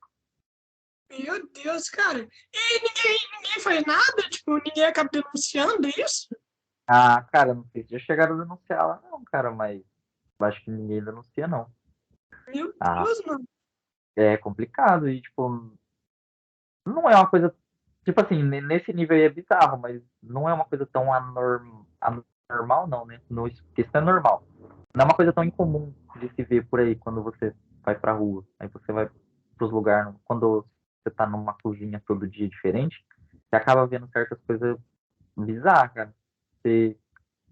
[SPEAKER 1] Meu Deus, cara. E ninguém faz nada? Tipo, ninguém acaba denunciando isso?
[SPEAKER 2] Ah, cara, não sei se já chegaram a denunciar lá, não, cara, mas acho que ninguém denuncia, não.
[SPEAKER 1] Meu
[SPEAKER 2] Ah,
[SPEAKER 1] Deus, mano.
[SPEAKER 2] é complicado e, tipo, não é uma coisa. Tipo assim, nesse nível aí é bizarro, mas não é uma coisa tão anormal, não, né? No, isso é normal. Não é uma coisa tão incomum de se ver por aí quando você vai pra rua. Aí você vai pros lugares, quando você tá numa cozinha todo dia diferente, você acaba vendo certas coisas bizarras, cara. Você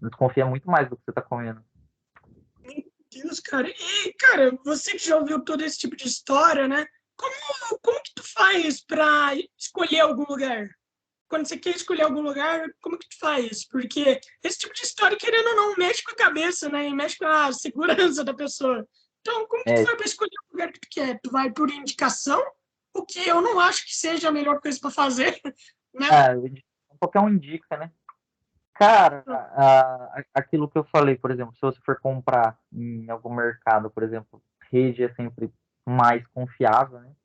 [SPEAKER 2] desconfia muito mais do que você tá comendo.
[SPEAKER 1] Meu Deus, cara. E, cara, você que já ouviu todo esse tipo de história, né? Como que tu faz pra escolher algum lugar? Quando você quer escolher algum lugar, como que tu faz? Porque esse tipo de história, querendo ou não, mexe com a cabeça, né? E mexe com a segurança da pessoa. Então, como que tu
[SPEAKER 2] É,
[SPEAKER 1] vai para escolher o lugar que tu quer? Tu vai por indicação? O que eu não acho que seja a melhor coisa para fazer, né?
[SPEAKER 2] ah, qualquer um indica, né? Cara, aquilo que eu falei, por exemplo, se você for comprar em algum mercado, por exemplo, rede é sempre mais confiável, né?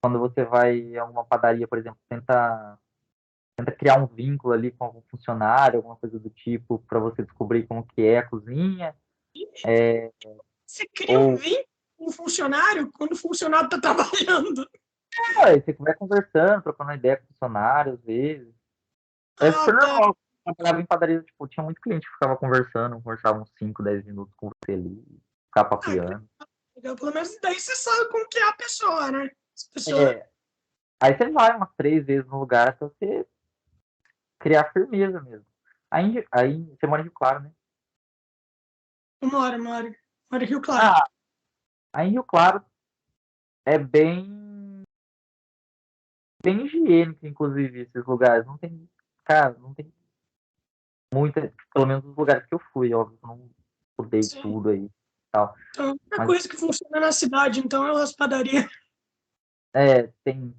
[SPEAKER 2] Quando você vai a uma padaria, por exemplo, tenta criar um vínculo ali com algum funcionário, alguma coisa do tipo, para você descobrir como que é a cozinha,
[SPEAKER 1] Você cria um
[SPEAKER 2] ou
[SPEAKER 1] vínculo com um funcionário quando o funcionário está trabalhando.
[SPEAKER 2] aí você vai conversando, trocando uma ideia com o funcionário, às vezes. É
[SPEAKER 1] Ah,
[SPEAKER 2] super
[SPEAKER 1] tá.
[SPEAKER 2] normal. Eu trabalhava em padaria, tipo, tinha muito cliente que ficava conversando, conversava uns 5, 10 minutos com você ali, ficava
[SPEAKER 1] Ah, que
[SPEAKER 2] papiando.
[SPEAKER 1] legal. Pelo menos daí você sabe como que é a pessoa, né? As pessoas.
[SPEAKER 2] É, aí você vai umas 3 vezes no lugar até você criar firmeza mesmo. Aí você mora em Rio Claro, né?
[SPEAKER 1] Uma hora. Uma hora Rio Claro.
[SPEAKER 2] Ah, aí em Rio Claro é bem higiênico, inclusive, esses lugares. Não tem, cara, não tem muita, pelo menos os lugares que eu fui, óbvio, eu não mudei
[SPEAKER 1] Sim.
[SPEAKER 2] tudo aí e tal.
[SPEAKER 1] Então, a
[SPEAKER 2] Mas
[SPEAKER 1] coisa que funciona na cidade, então, é as padarias.
[SPEAKER 2] tem,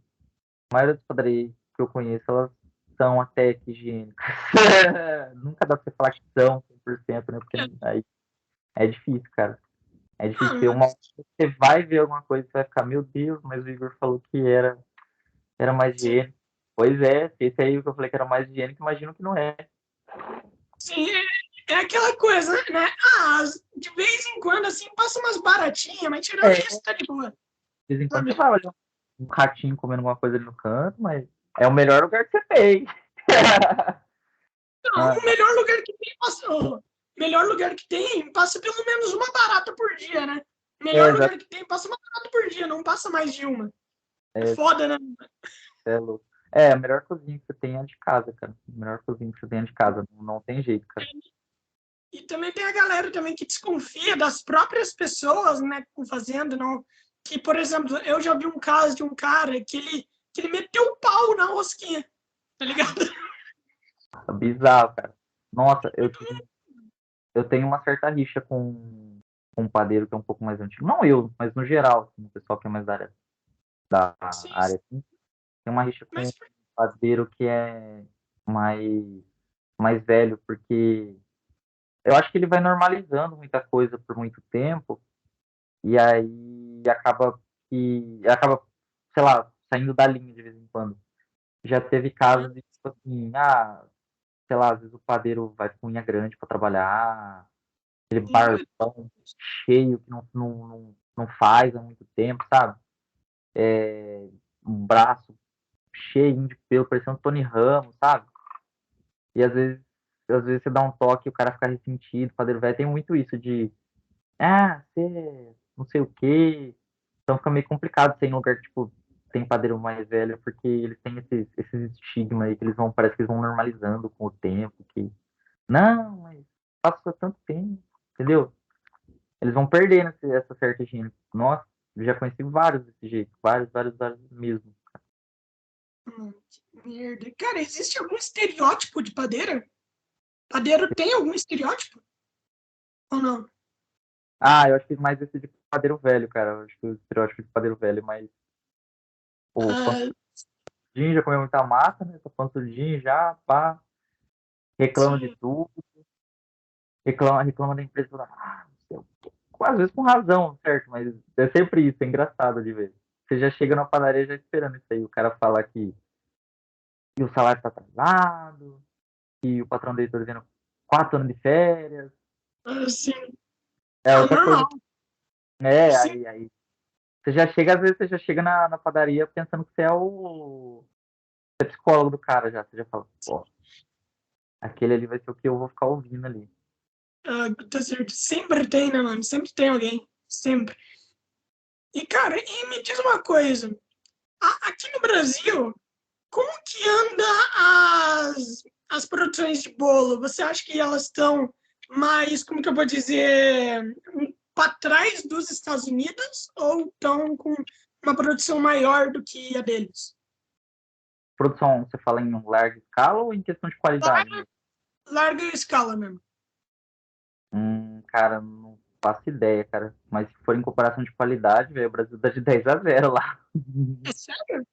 [SPEAKER 2] a maioria das padarias que eu conheço, elas são até que higiênicas. Nunca dá pra você falar que são 100%, né? Porque aí é difícil, cara. É
[SPEAKER 1] Ah,
[SPEAKER 2] difícil ter uma.
[SPEAKER 1] mas,
[SPEAKER 2] Você vai ver alguma coisa e vai ficar, meu Deus, mas o Igor falou que era mais
[SPEAKER 1] sim,
[SPEAKER 2] higiênico. Pois é, esse aí que eu falei que era mais higiênico, imagino que não é.
[SPEAKER 1] sim, é aquela coisa, né? Ah, de vez em quando, assim, passa umas baratinhas, mas tirando
[SPEAKER 2] É,
[SPEAKER 1] isso, tá de boa,
[SPEAKER 2] de vez em quando você
[SPEAKER 1] sabe?
[SPEAKER 2] vai olhar um ratinho comendo alguma coisa ali no canto, mas é o melhor lugar que você tem.
[SPEAKER 1] Não,
[SPEAKER 2] Ah,
[SPEAKER 1] o melhor lugar que tem, passa, o melhor lugar que tem, passa pelo menos uma barata por dia, né? O melhor
[SPEAKER 2] exato.
[SPEAKER 1] lugar que tem, passa uma barata por dia, não passa mais de uma. É
[SPEAKER 2] É,
[SPEAKER 1] foda, né?
[SPEAKER 2] é louco. É, a melhor cozinha que você tem é a de casa, cara. A melhor cozinha que você tem é a de casa. Não tem jeito, cara.
[SPEAKER 1] E também tem a galera também que desconfia das próprias pessoas, né, que estão fazendo, não. Que, por exemplo, eu já vi um caso de um cara que ele meteu o pau na rosquinha, tá ligado?
[SPEAKER 2] É bizarro, cara. Nossa, eu tenho uma certa rixa com um padeiro que é um pouco mais antigo. Não eu, mas no geral, assim, o pessoal que é mais da
[SPEAKER 1] Sim,
[SPEAKER 2] área, assim, tem uma rixa com
[SPEAKER 1] mas
[SPEAKER 2] um padeiro que é mais, mais velho, porque eu acho que ele vai normalizando muita coisa por muito tempo, e aí acaba, sei lá, saindo da linha de vez em quando. Já teve casos de, tipo assim, sei lá, às vezes o padeiro vai com unha grande para trabalhar, aquele barbão cheio que não faz há muito tempo, sabe? Um braço cheio de pelo, parecendo um Tony Ramos, sabe? E às vezes você dá um toque e o cara fica ressentido, o padeiro velho tem muito isso de, você não sei o quê. Então fica meio complicado ser em lugar que, tipo, tem padeiro mais velho, porque eles têm esses estigmas aí que parece que eles vão normalizando com o tempo, que, não, mas passa tanto tempo, entendeu? Eles vão perdendo essa certa higiene. Nossa, eu já conheci vários desse jeito, vários, vários, vários mesmo.
[SPEAKER 1] Que merda. Cara, existe algum estereótipo de padeira? Padeiro tem algum estereótipo? Ou não?
[SPEAKER 2] Ah, eu acho que mais esse de padeiro velho, cara. Eu acho que o estereótipo de padeiro velho, mas o
[SPEAKER 1] Ah,
[SPEAKER 2] pansudinho já comeu muita massa, né? Tá pansudinho já, pá, reclama de
[SPEAKER 1] sim.
[SPEAKER 2] tudo, reclama da empresa, fala, não sei o quê. Às vezes com razão, certo? Mas é sempre isso, é engraçado de ver. Você já chega na padaria já esperando isso aí. O cara fala que o salário tá atrasado, que o patrão dele tá devendo 4 anos de férias.
[SPEAKER 1] Sim.
[SPEAKER 2] É
[SPEAKER 1] Ah,
[SPEAKER 2] outra coisa,
[SPEAKER 1] normal.
[SPEAKER 2] né?
[SPEAKER 1] Sim.
[SPEAKER 2] Aí você já chega, às vezes você já chega na padaria pensando que você é o psicólogo do cara já. Você já fala, pô, aquele ali vai ser o que eu vou ficar ouvindo ali.
[SPEAKER 1] Ah, tá certo. Sempre tem, né, mano? Sempre tem alguém. Sempre. E, cara, e me diz uma coisa. Aqui no Brasil, como que anda as produções de bolo? Você acha que elas estão mais, como que eu vou dizer, para trás dos Estados Unidos ou estão com uma produção maior do que a deles?
[SPEAKER 2] Produção, você fala em larga escala ou em questão de qualidade
[SPEAKER 1] Larga,
[SPEAKER 2] mesmo?
[SPEAKER 1] larga escala mesmo.
[SPEAKER 2] Cara, não faço ideia, cara. Mas se for em comparação de qualidade, velho, o Brasil dá de 10-0 lá.
[SPEAKER 1] É sério?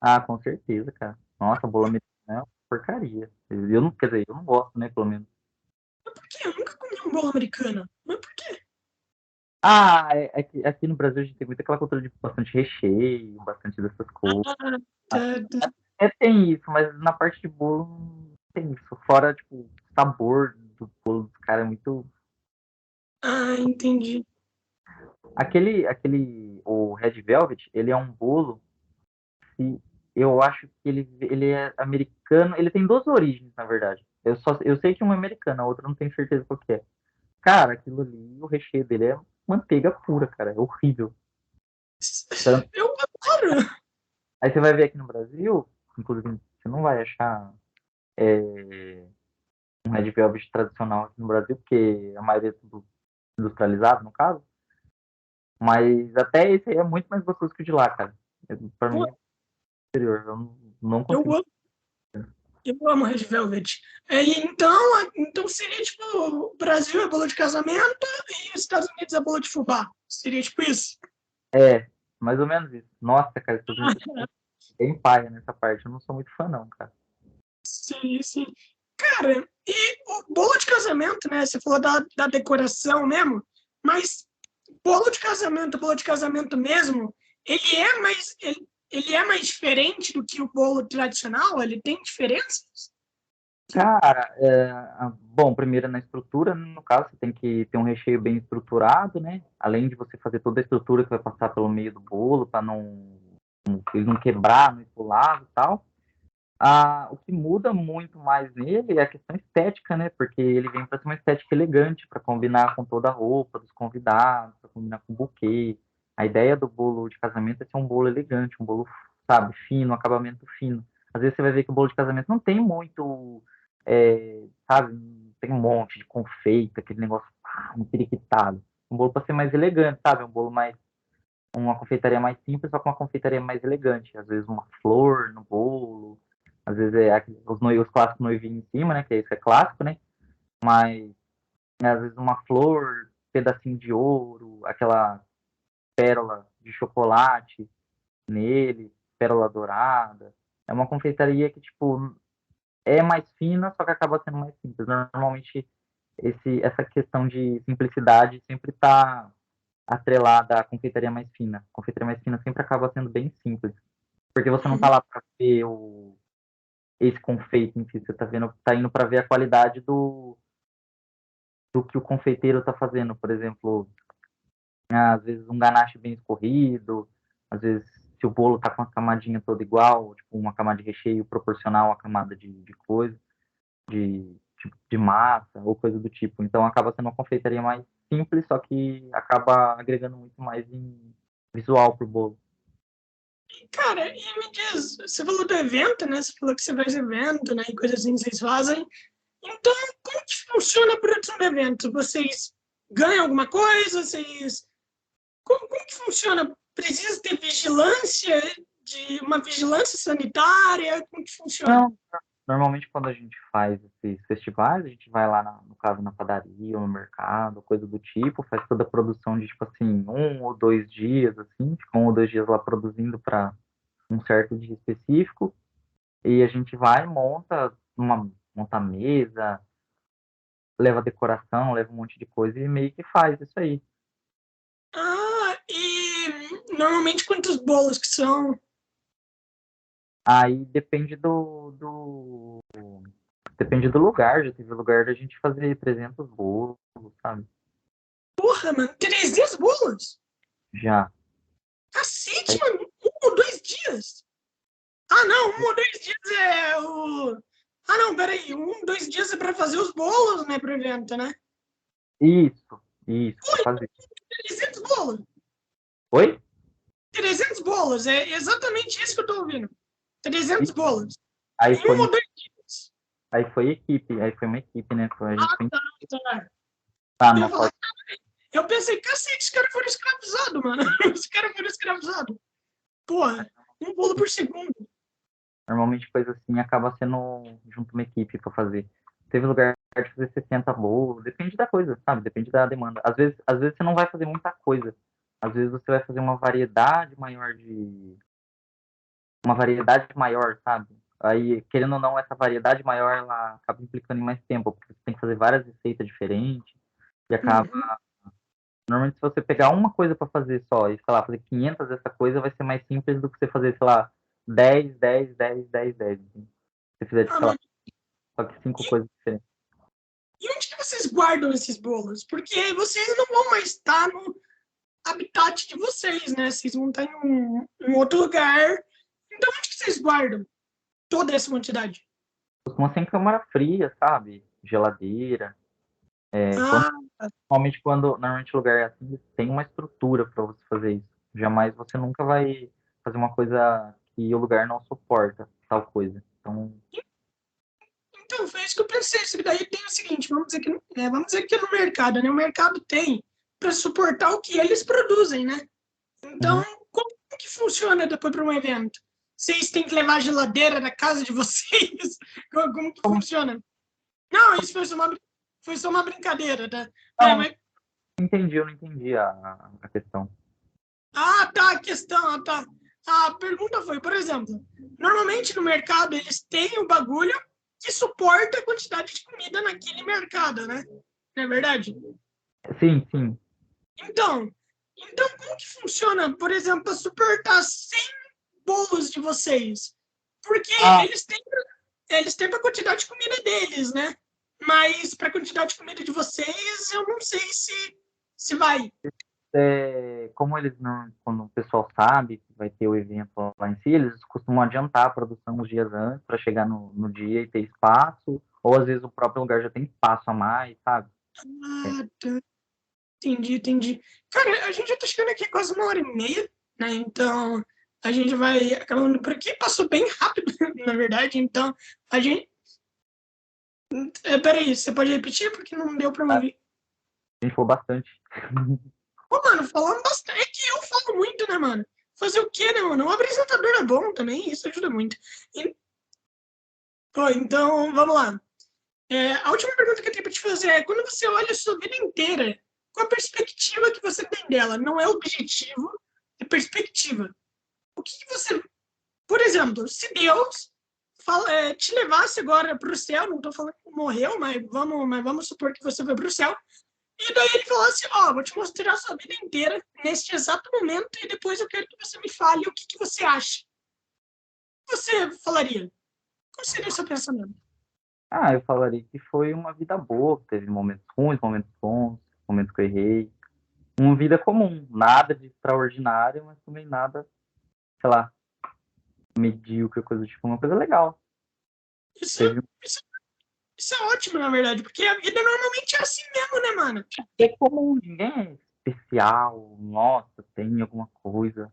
[SPEAKER 2] Ah, com certeza, cara. Nossa, bolo americano é uma porcaria. Eu não, quer dizer, eu não gosto, né, pelo menos.
[SPEAKER 1] Mas por quê? Eu nunca comi um bolo americano. Mas por quê?
[SPEAKER 2] Ah, é que aqui no Brasil a gente tem muito aquela cultura de bastante recheio, bastante dessas coisas.
[SPEAKER 1] Ah, tá.
[SPEAKER 2] Tem isso, mas na parte de bolo não tem isso. Fora, tipo, o sabor do bolo dos caras é muito.
[SPEAKER 1] Entendi.
[SPEAKER 2] O Red Velvet, ele é um bolo que eu acho que ele é americano. Ele tem duas origens, na verdade. Eu sei que um é americano, a outra eu não tenho certeza qual que é. Cara, aquilo ali, o recheio dele é manteiga pura, cara. É horrível. Tanto-
[SPEAKER 1] Eu adoro.
[SPEAKER 2] Aí você vai ver aqui no Brasil, inclusive, você não vai achar um Red Velvet tradicional aqui no Brasil, porque a maioria é tudo industrializado, no caso. Mas até esse aí é muito mais gostoso que o de lá, cara. Pra
[SPEAKER 1] Pô,
[SPEAKER 2] mim é superior. Eu não
[SPEAKER 1] eu
[SPEAKER 2] consigo.
[SPEAKER 1] amo. Eu amo Red Velvet. Então seria tipo, o Brasil é bolo de casamento e os Estados Unidos é bolo de fubá. Seria tipo isso.
[SPEAKER 2] É, mais ou menos isso. Nossa, cara, Estados Unidos é bem paia nessa parte. Eu não sou muito fã, não, cara.
[SPEAKER 1] Sim, sim. Cara, e o bolo de casamento, né? Você falou da decoração mesmo, mas bolo de casamento mesmo, ele é mais diferente do que o bolo tradicional? Ele tem diferenças?
[SPEAKER 2] Cara, bom, primeiro na estrutura, no caso, você tem que ter um recheio bem estruturado, né? Além de você fazer toda a estrutura que vai passar pelo meio do bolo, para ele não quebrar, não ir pro lado e tal. O que muda muito mais nele é a questão estética, né? Porque ele vem para ser uma estética elegante, para combinar com toda a roupa dos convidados, para combinar com o buquê. A ideia do bolo de casamento é ser um bolo elegante, um bolo, sabe, fino, um acabamento fino. Às vezes você vai ver que o bolo de casamento não tem muito, sabe, tem um monte de confeito, aquele negócio empiriquitado. Um bolo para ser mais elegante, sabe? Um bolo mais uma confeitaria mais simples, só com uma confeitaria mais elegante. Às vezes uma flor no bolo, às vezes os clássicos noivinhos em cima, né? Que isso é clássico, né? Mas às vezes uma flor, pedacinho de ouro, aquela pérola de chocolate nele, pérola dourada. É uma confeitaria que, tipo, é mais fina, só que acaba sendo mais simples. Normalmente, essa questão de simplicidade sempre está atrelada à confeitaria mais fina. A confeitaria mais fina sempre acaba sendo bem simples. Porque você não tá lá para ver esse confeito em si, você tá indo para ver a qualidade do que o confeiteiro tá fazendo. Por exemplo, às vezes um ganache bem escorrido, às vezes se o bolo tá com a camadinha toda igual, tipo uma camada de recheio proporcional à camada de coisa, de massa ou coisa do tipo. Então acaba sendo uma confeitaria mais simples, só que acaba agregando muito mais em visual pro bolo.
[SPEAKER 1] Cara, e me diz, você falou do evento, né? Você falou que você faz evento, né? E coisas assim que vocês fazem. Então, como que funciona a produção do evento? Vocês ganham alguma coisa? Como que funciona? Precisa ter vigilância de uma vigilância sanitária? Como que funciona?
[SPEAKER 2] Não, normalmente quando a gente faz esses festivais, a gente vai lá, no caso, na padaria ou no mercado, coisa do tipo, faz toda a produção de, tipo assim, 1 ou 2 dias, assim, fica 1 ou 2 dias lá produzindo para um certo dia específico, e a gente vai, monta a mesa, leva decoração, leva um monte de coisa e meio que faz isso aí.
[SPEAKER 1] E normalmente quantos bolos que são?
[SPEAKER 2] Aí depende do lugar, já teve lugar da gente fazer 300 bolos, sabe?
[SPEAKER 1] Porra, mano, 300 bolos?
[SPEAKER 2] Já.
[SPEAKER 1] Cacete, mano, 1 ou 2 dias? Ah, não, 1 ou 2 dias é o... Ah, não, peraí, 1, 2 dias é pra fazer os bolos, né, pro evento, né?
[SPEAKER 2] Isso, pra fazer.
[SPEAKER 1] 300 bolos?
[SPEAKER 2] Oi?
[SPEAKER 1] 300 bolos, é exatamente isso que eu tô ouvindo. 300
[SPEAKER 2] E
[SPEAKER 1] bolos.
[SPEAKER 2] aí
[SPEAKER 1] Em 1 ou 2 dias.
[SPEAKER 2] aí foi uma equipe, né? A gente
[SPEAKER 1] Ah,
[SPEAKER 2] foi,
[SPEAKER 1] tá, tá.
[SPEAKER 2] tá,
[SPEAKER 1] Eu ia
[SPEAKER 2] não
[SPEAKER 1] falar,
[SPEAKER 2] pode,
[SPEAKER 1] eu pensei, cacete, os caras foram escravizados, mano. Os caras foram escravizados. Porra, um bolo por segundo.
[SPEAKER 2] normalmente coisa assim acaba sendo junto uma equipe pra fazer. Teve lugar de fazer 60 bolos, depende da coisa, sabe? Depende da demanda. Às vezes você não vai fazer muita coisa. Às vezes você vai fazer uma variedade maior, sabe? Aí, querendo ou não, essa variedade maior, ela acaba implicando em mais tempo, porque você tem que fazer várias receitas diferentes, e acaba...
[SPEAKER 1] Uhum.
[SPEAKER 2] Normalmente, se você pegar uma coisa para fazer só, e, sei lá, fazer 500 dessa coisa, vai ser mais simples do que você fazer, sei lá, 10, 10, 10, 10, 10. Assim. Se você fizer,
[SPEAKER 1] Ah,
[SPEAKER 2] sei lá,
[SPEAKER 1] mano,
[SPEAKER 2] só que 5
[SPEAKER 1] e,
[SPEAKER 2] coisas diferentes.
[SPEAKER 1] e onde que vocês guardam esses bolos? Porque vocês não vão mais estar no habitat de vocês, né? Vocês vão estar em outro lugar. Então, onde que vocês guardam toda essa quantidade?
[SPEAKER 2] Costuma ser em câmara fria, sabe? Geladeira.
[SPEAKER 1] Ah,
[SPEAKER 2] Normalmente lugar é assim, tem uma estrutura para você fazer isso. Jamais você nunca vai fazer uma coisa que o lugar não suporta, tal coisa. Então,
[SPEAKER 1] então, foi isso que eu pensei. Isso daí tem o seguinte, vamos dizer que no mercado, né? O mercado tem para suportar o que eles produzem, né? Então,
[SPEAKER 2] uhum.
[SPEAKER 1] como que funciona depois para um evento? Vocês têm que levar a geladeira na casa de vocês? Como que funciona? Não, isso foi só uma brincadeira, tá? É,
[SPEAKER 2] Não,
[SPEAKER 1] mas,
[SPEAKER 2] eu não entendi a questão.
[SPEAKER 1] tá, a questão, tá. A pergunta foi, por exemplo, normalmente no mercado eles têm o bagulho que suporta a quantidade de comida naquele mercado, né? Não é verdade?
[SPEAKER 2] Sim, sim.
[SPEAKER 1] Então, então como que funciona, por exemplo, para suportar 100 bolos de vocês? Porque
[SPEAKER 2] Ah,
[SPEAKER 1] eles têm para a quantidade de comida deles, né? Mas para a quantidade de comida de vocês, eu não sei se vai.
[SPEAKER 2] como eles não, quando o pessoal sabe que vai ter o evento lá em si, eles costumam adiantar a produção uns dias antes para chegar no dia e ter espaço, ou às vezes o próprio lugar já tem espaço a mais, sabe? É,
[SPEAKER 1] Ah, tá. Entendi, entendi. Cara, a gente já tá chegando aqui quase 1 hora e meia, né? Então, a gente vai acabando por aqui. Passou bem rápido, na verdade. Então, a gente. Peraí, você pode repetir? Porque não deu pra me
[SPEAKER 2] a
[SPEAKER 1] ouvir.
[SPEAKER 2] gente falou bastante.
[SPEAKER 1] Pô, mano, falando bastante. É que eu falo muito, né, mano? Fazer o quê, né, mano? Um apresentador é bom também, isso ajuda muito. E, pô, então, vamos lá. A última pergunta que eu tenho pra te fazer é: quando você olha a sua vida inteira, qual a perspectiva que você tem dela? Não é objetivo, é perspectiva. O que você. Por exemplo, se Deus te levasse agora para o céu, não estou falando que morreu, mas vamos supor que você foi para o céu, e daí ele falasse: Ó, vou te mostrar a sua vida inteira neste exato momento, e depois eu quero que você me fale o que você acha. O que você falaria? Qual seria o seu pensamento?
[SPEAKER 2] Ah, eu falaria que foi uma vida boa, teve momentos ruins, momentos bons, momentos que eu errei. Uma vida comum, nada de extraordinário, mas também nada, sei lá, medíocre, coisa do tipo, uma coisa legal.
[SPEAKER 1] Isso,
[SPEAKER 2] Teve
[SPEAKER 1] isso, isso é ótimo, na verdade, porque a vida normalmente é assim mesmo, né, mano?
[SPEAKER 2] é comum, ninguém é especial, nossa, tem alguma coisa,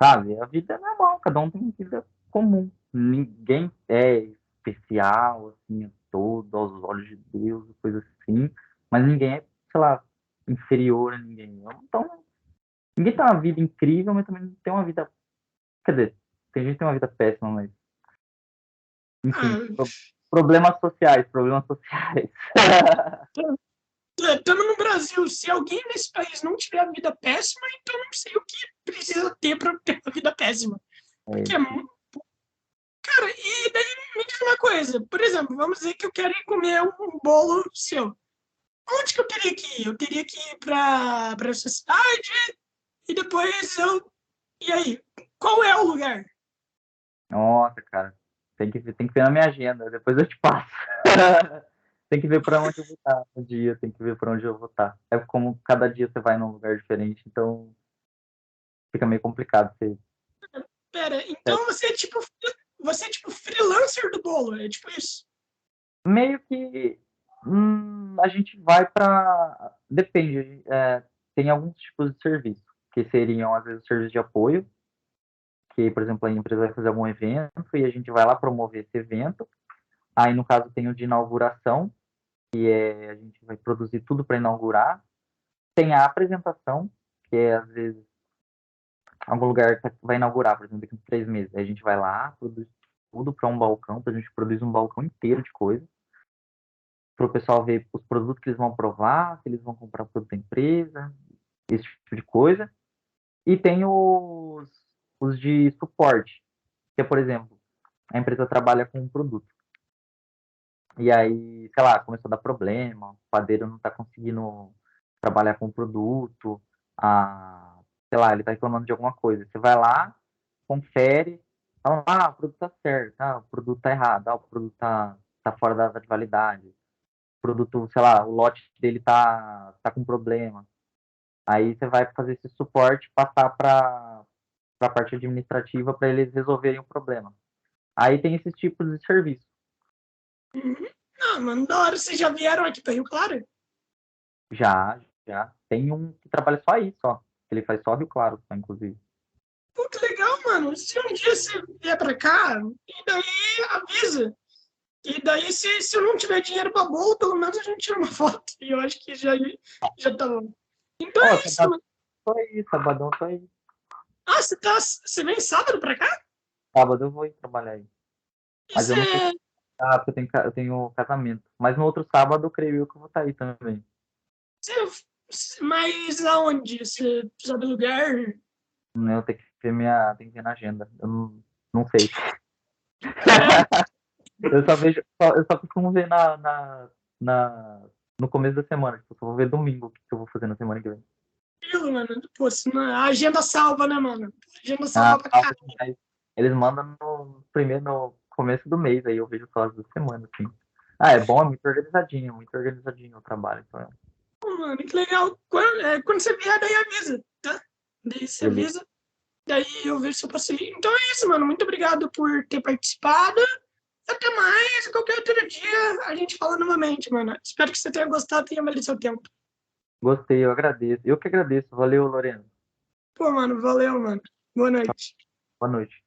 [SPEAKER 2] sabe? A vida é normal, cada um tem uma vida comum. Ninguém é especial, assim, a todo, aos olhos de Deus, coisa assim, mas ninguém é, sei lá, inferior a ninguém. Então, ninguém tem uma vida incrível, mas também não tem uma vida Quer dizer, tem gente que tem uma vida péssima, mas. Enfim,
[SPEAKER 1] Ah,
[SPEAKER 2] problemas sociais, problemas sociais.
[SPEAKER 1] estamos no Brasil. Se alguém nesse país não tiver a vida péssima, então não sei o que precisa ter para ter a vida péssima. Porque, cara, e daí me diz uma coisa. Por exemplo, vamos dizer que eu quero ir comer um bolo seu. Onde que eu teria que ir? Eu teria que ir para essa cidade e depois eu. E aí? Qual é o lugar?
[SPEAKER 2] Nossa, cara. Tem que ver na minha agenda, depois eu te passo. Tem que ver para onde eu vou estar no dia, tem que ver para onde eu vou estar. É como cada dia você vai num lugar diferente, então fica meio complicado.
[SPEAKER 1] Pera, então você é tipo freelancer do bolo, é tipo isso.
[SPEAKER 2] Meio que a gente vai para. Depende. Tem alguns tipos de serviço, que seriam, às vezes, serviços de apoio, que, por exemplo, a empresa vai fazer algum evento e a gente vai lá promover esse evento. Aí, no caso, tem o de inauguração, que a gente vai produzir tudo para inaugurar. Tem a apresentação, que às vezes, algum lugar vai inaugurar, por exemplo, daqui a 3 meses. Aí a gente vai lá, produz tudo para um balcão, a gente produz um balcão inteiro de coisas, para o pessoal ver os produtos que eles vão provar, se eles vão comprar produto da empresa, esse tipo de coisa. E tem os de suporte, que é, por exemplo, a empresa trabalha com um produto. E aí, sei lá, começou a dar problema, o padeiro não está conseguindo trabalhar com o produto, sei lá, ele está reclamando de alguma coisa. Você vai lá, confere, fala, o produto está certo, o produto está errado, o produto tá fora da data de validade, o produto, sei lá, o lote dele tá com problema. Aí você vai fazer esse suporte, passar para a parte administrativa para eles resolverem o problema. Aí tem esses tipos de serviço.
[SPEAKER 1] Uhum. Ah, mano, da hora. Vocês já vieram aqui para Rio Claro?
[SPEAKER 2] Já, já. Tem um que trabalha só aí, só. Ele faz só Rio Claro, só, inclusive.
[SPEAKER 1] Pô, que legal, mano. Se um dia você vier para cá, e daí avisa. E daí, se eu não tiver dinheiro para bolo, pelo menos a gente tira uma foto. E eu acho que já tá bom. Então
[SPEAKER 2] Ó,
[SPEAKER 1] é isso,
[SPEAKER 2] sabadão
[SPEAKER 1] mano.
[SPEAKER 2] tô aí, sabadão tô aí.
[SPEAKER 1] Ah, você vem sábado para cá?
[SPEAKER 2] Sábado eu vou ir trabalhar aí.
[SPEAKER 1] E
[SPEAKER 2] Mas eu não sei
[SPEAKER 1] você,
[SPEAKER 2] porque eu tenho casamento. Mas no outro sábado, eu creio eu que eu vou estar aí também.
[SPEAKER 1] mas aonde? Você sabe o lugar?
[SPEAKER 2] Eu tenho que ver na agenda. Eu não sei.
[SPEAKER 1] Caramba,
[SPEAKER 2] Eu só costumo ver no começo da semana. Tipo, eu só vou ver domingo o que eu vou fazer na semana que vem.
[SPEAKER 1] tranquilo, mano. Pô, a agenda salva, né, mano? A agenda salva
[SPEAKER 2] Ah,
[SPEAKER 1] pra
[SPEAKER 2] salve
[SPEAKER 1] caralho.
[SPEAKER 2] demais. Eles mandam no começo do mês, aí eu vejo só as 2 semanas, assim. É bom, é muito organizadinho o trabalho, então,
[SPEAKER 1] Pô, mano, que legal. Quando você vier, daí avisa, tá? Daí você
[SPEAKER 2] beleza.
[SPEAKER 1] avisa, daí eu vejo se eu posso ir. Então é isso, mano. Muito obrigado por ter participado. Até mais. Qualquer outro dia a gente fala novamente, mano. Espero que você tenha gostado e tenha valido seu tempo.
[SPEAKER 2] Gostei, eu agradeço. Eu que agradeço. Valeu, Lorena.
[SPEAKER 1] Pô, mano, valeu, mano. Boa noite.
[SPEAKER 2] Boa noite.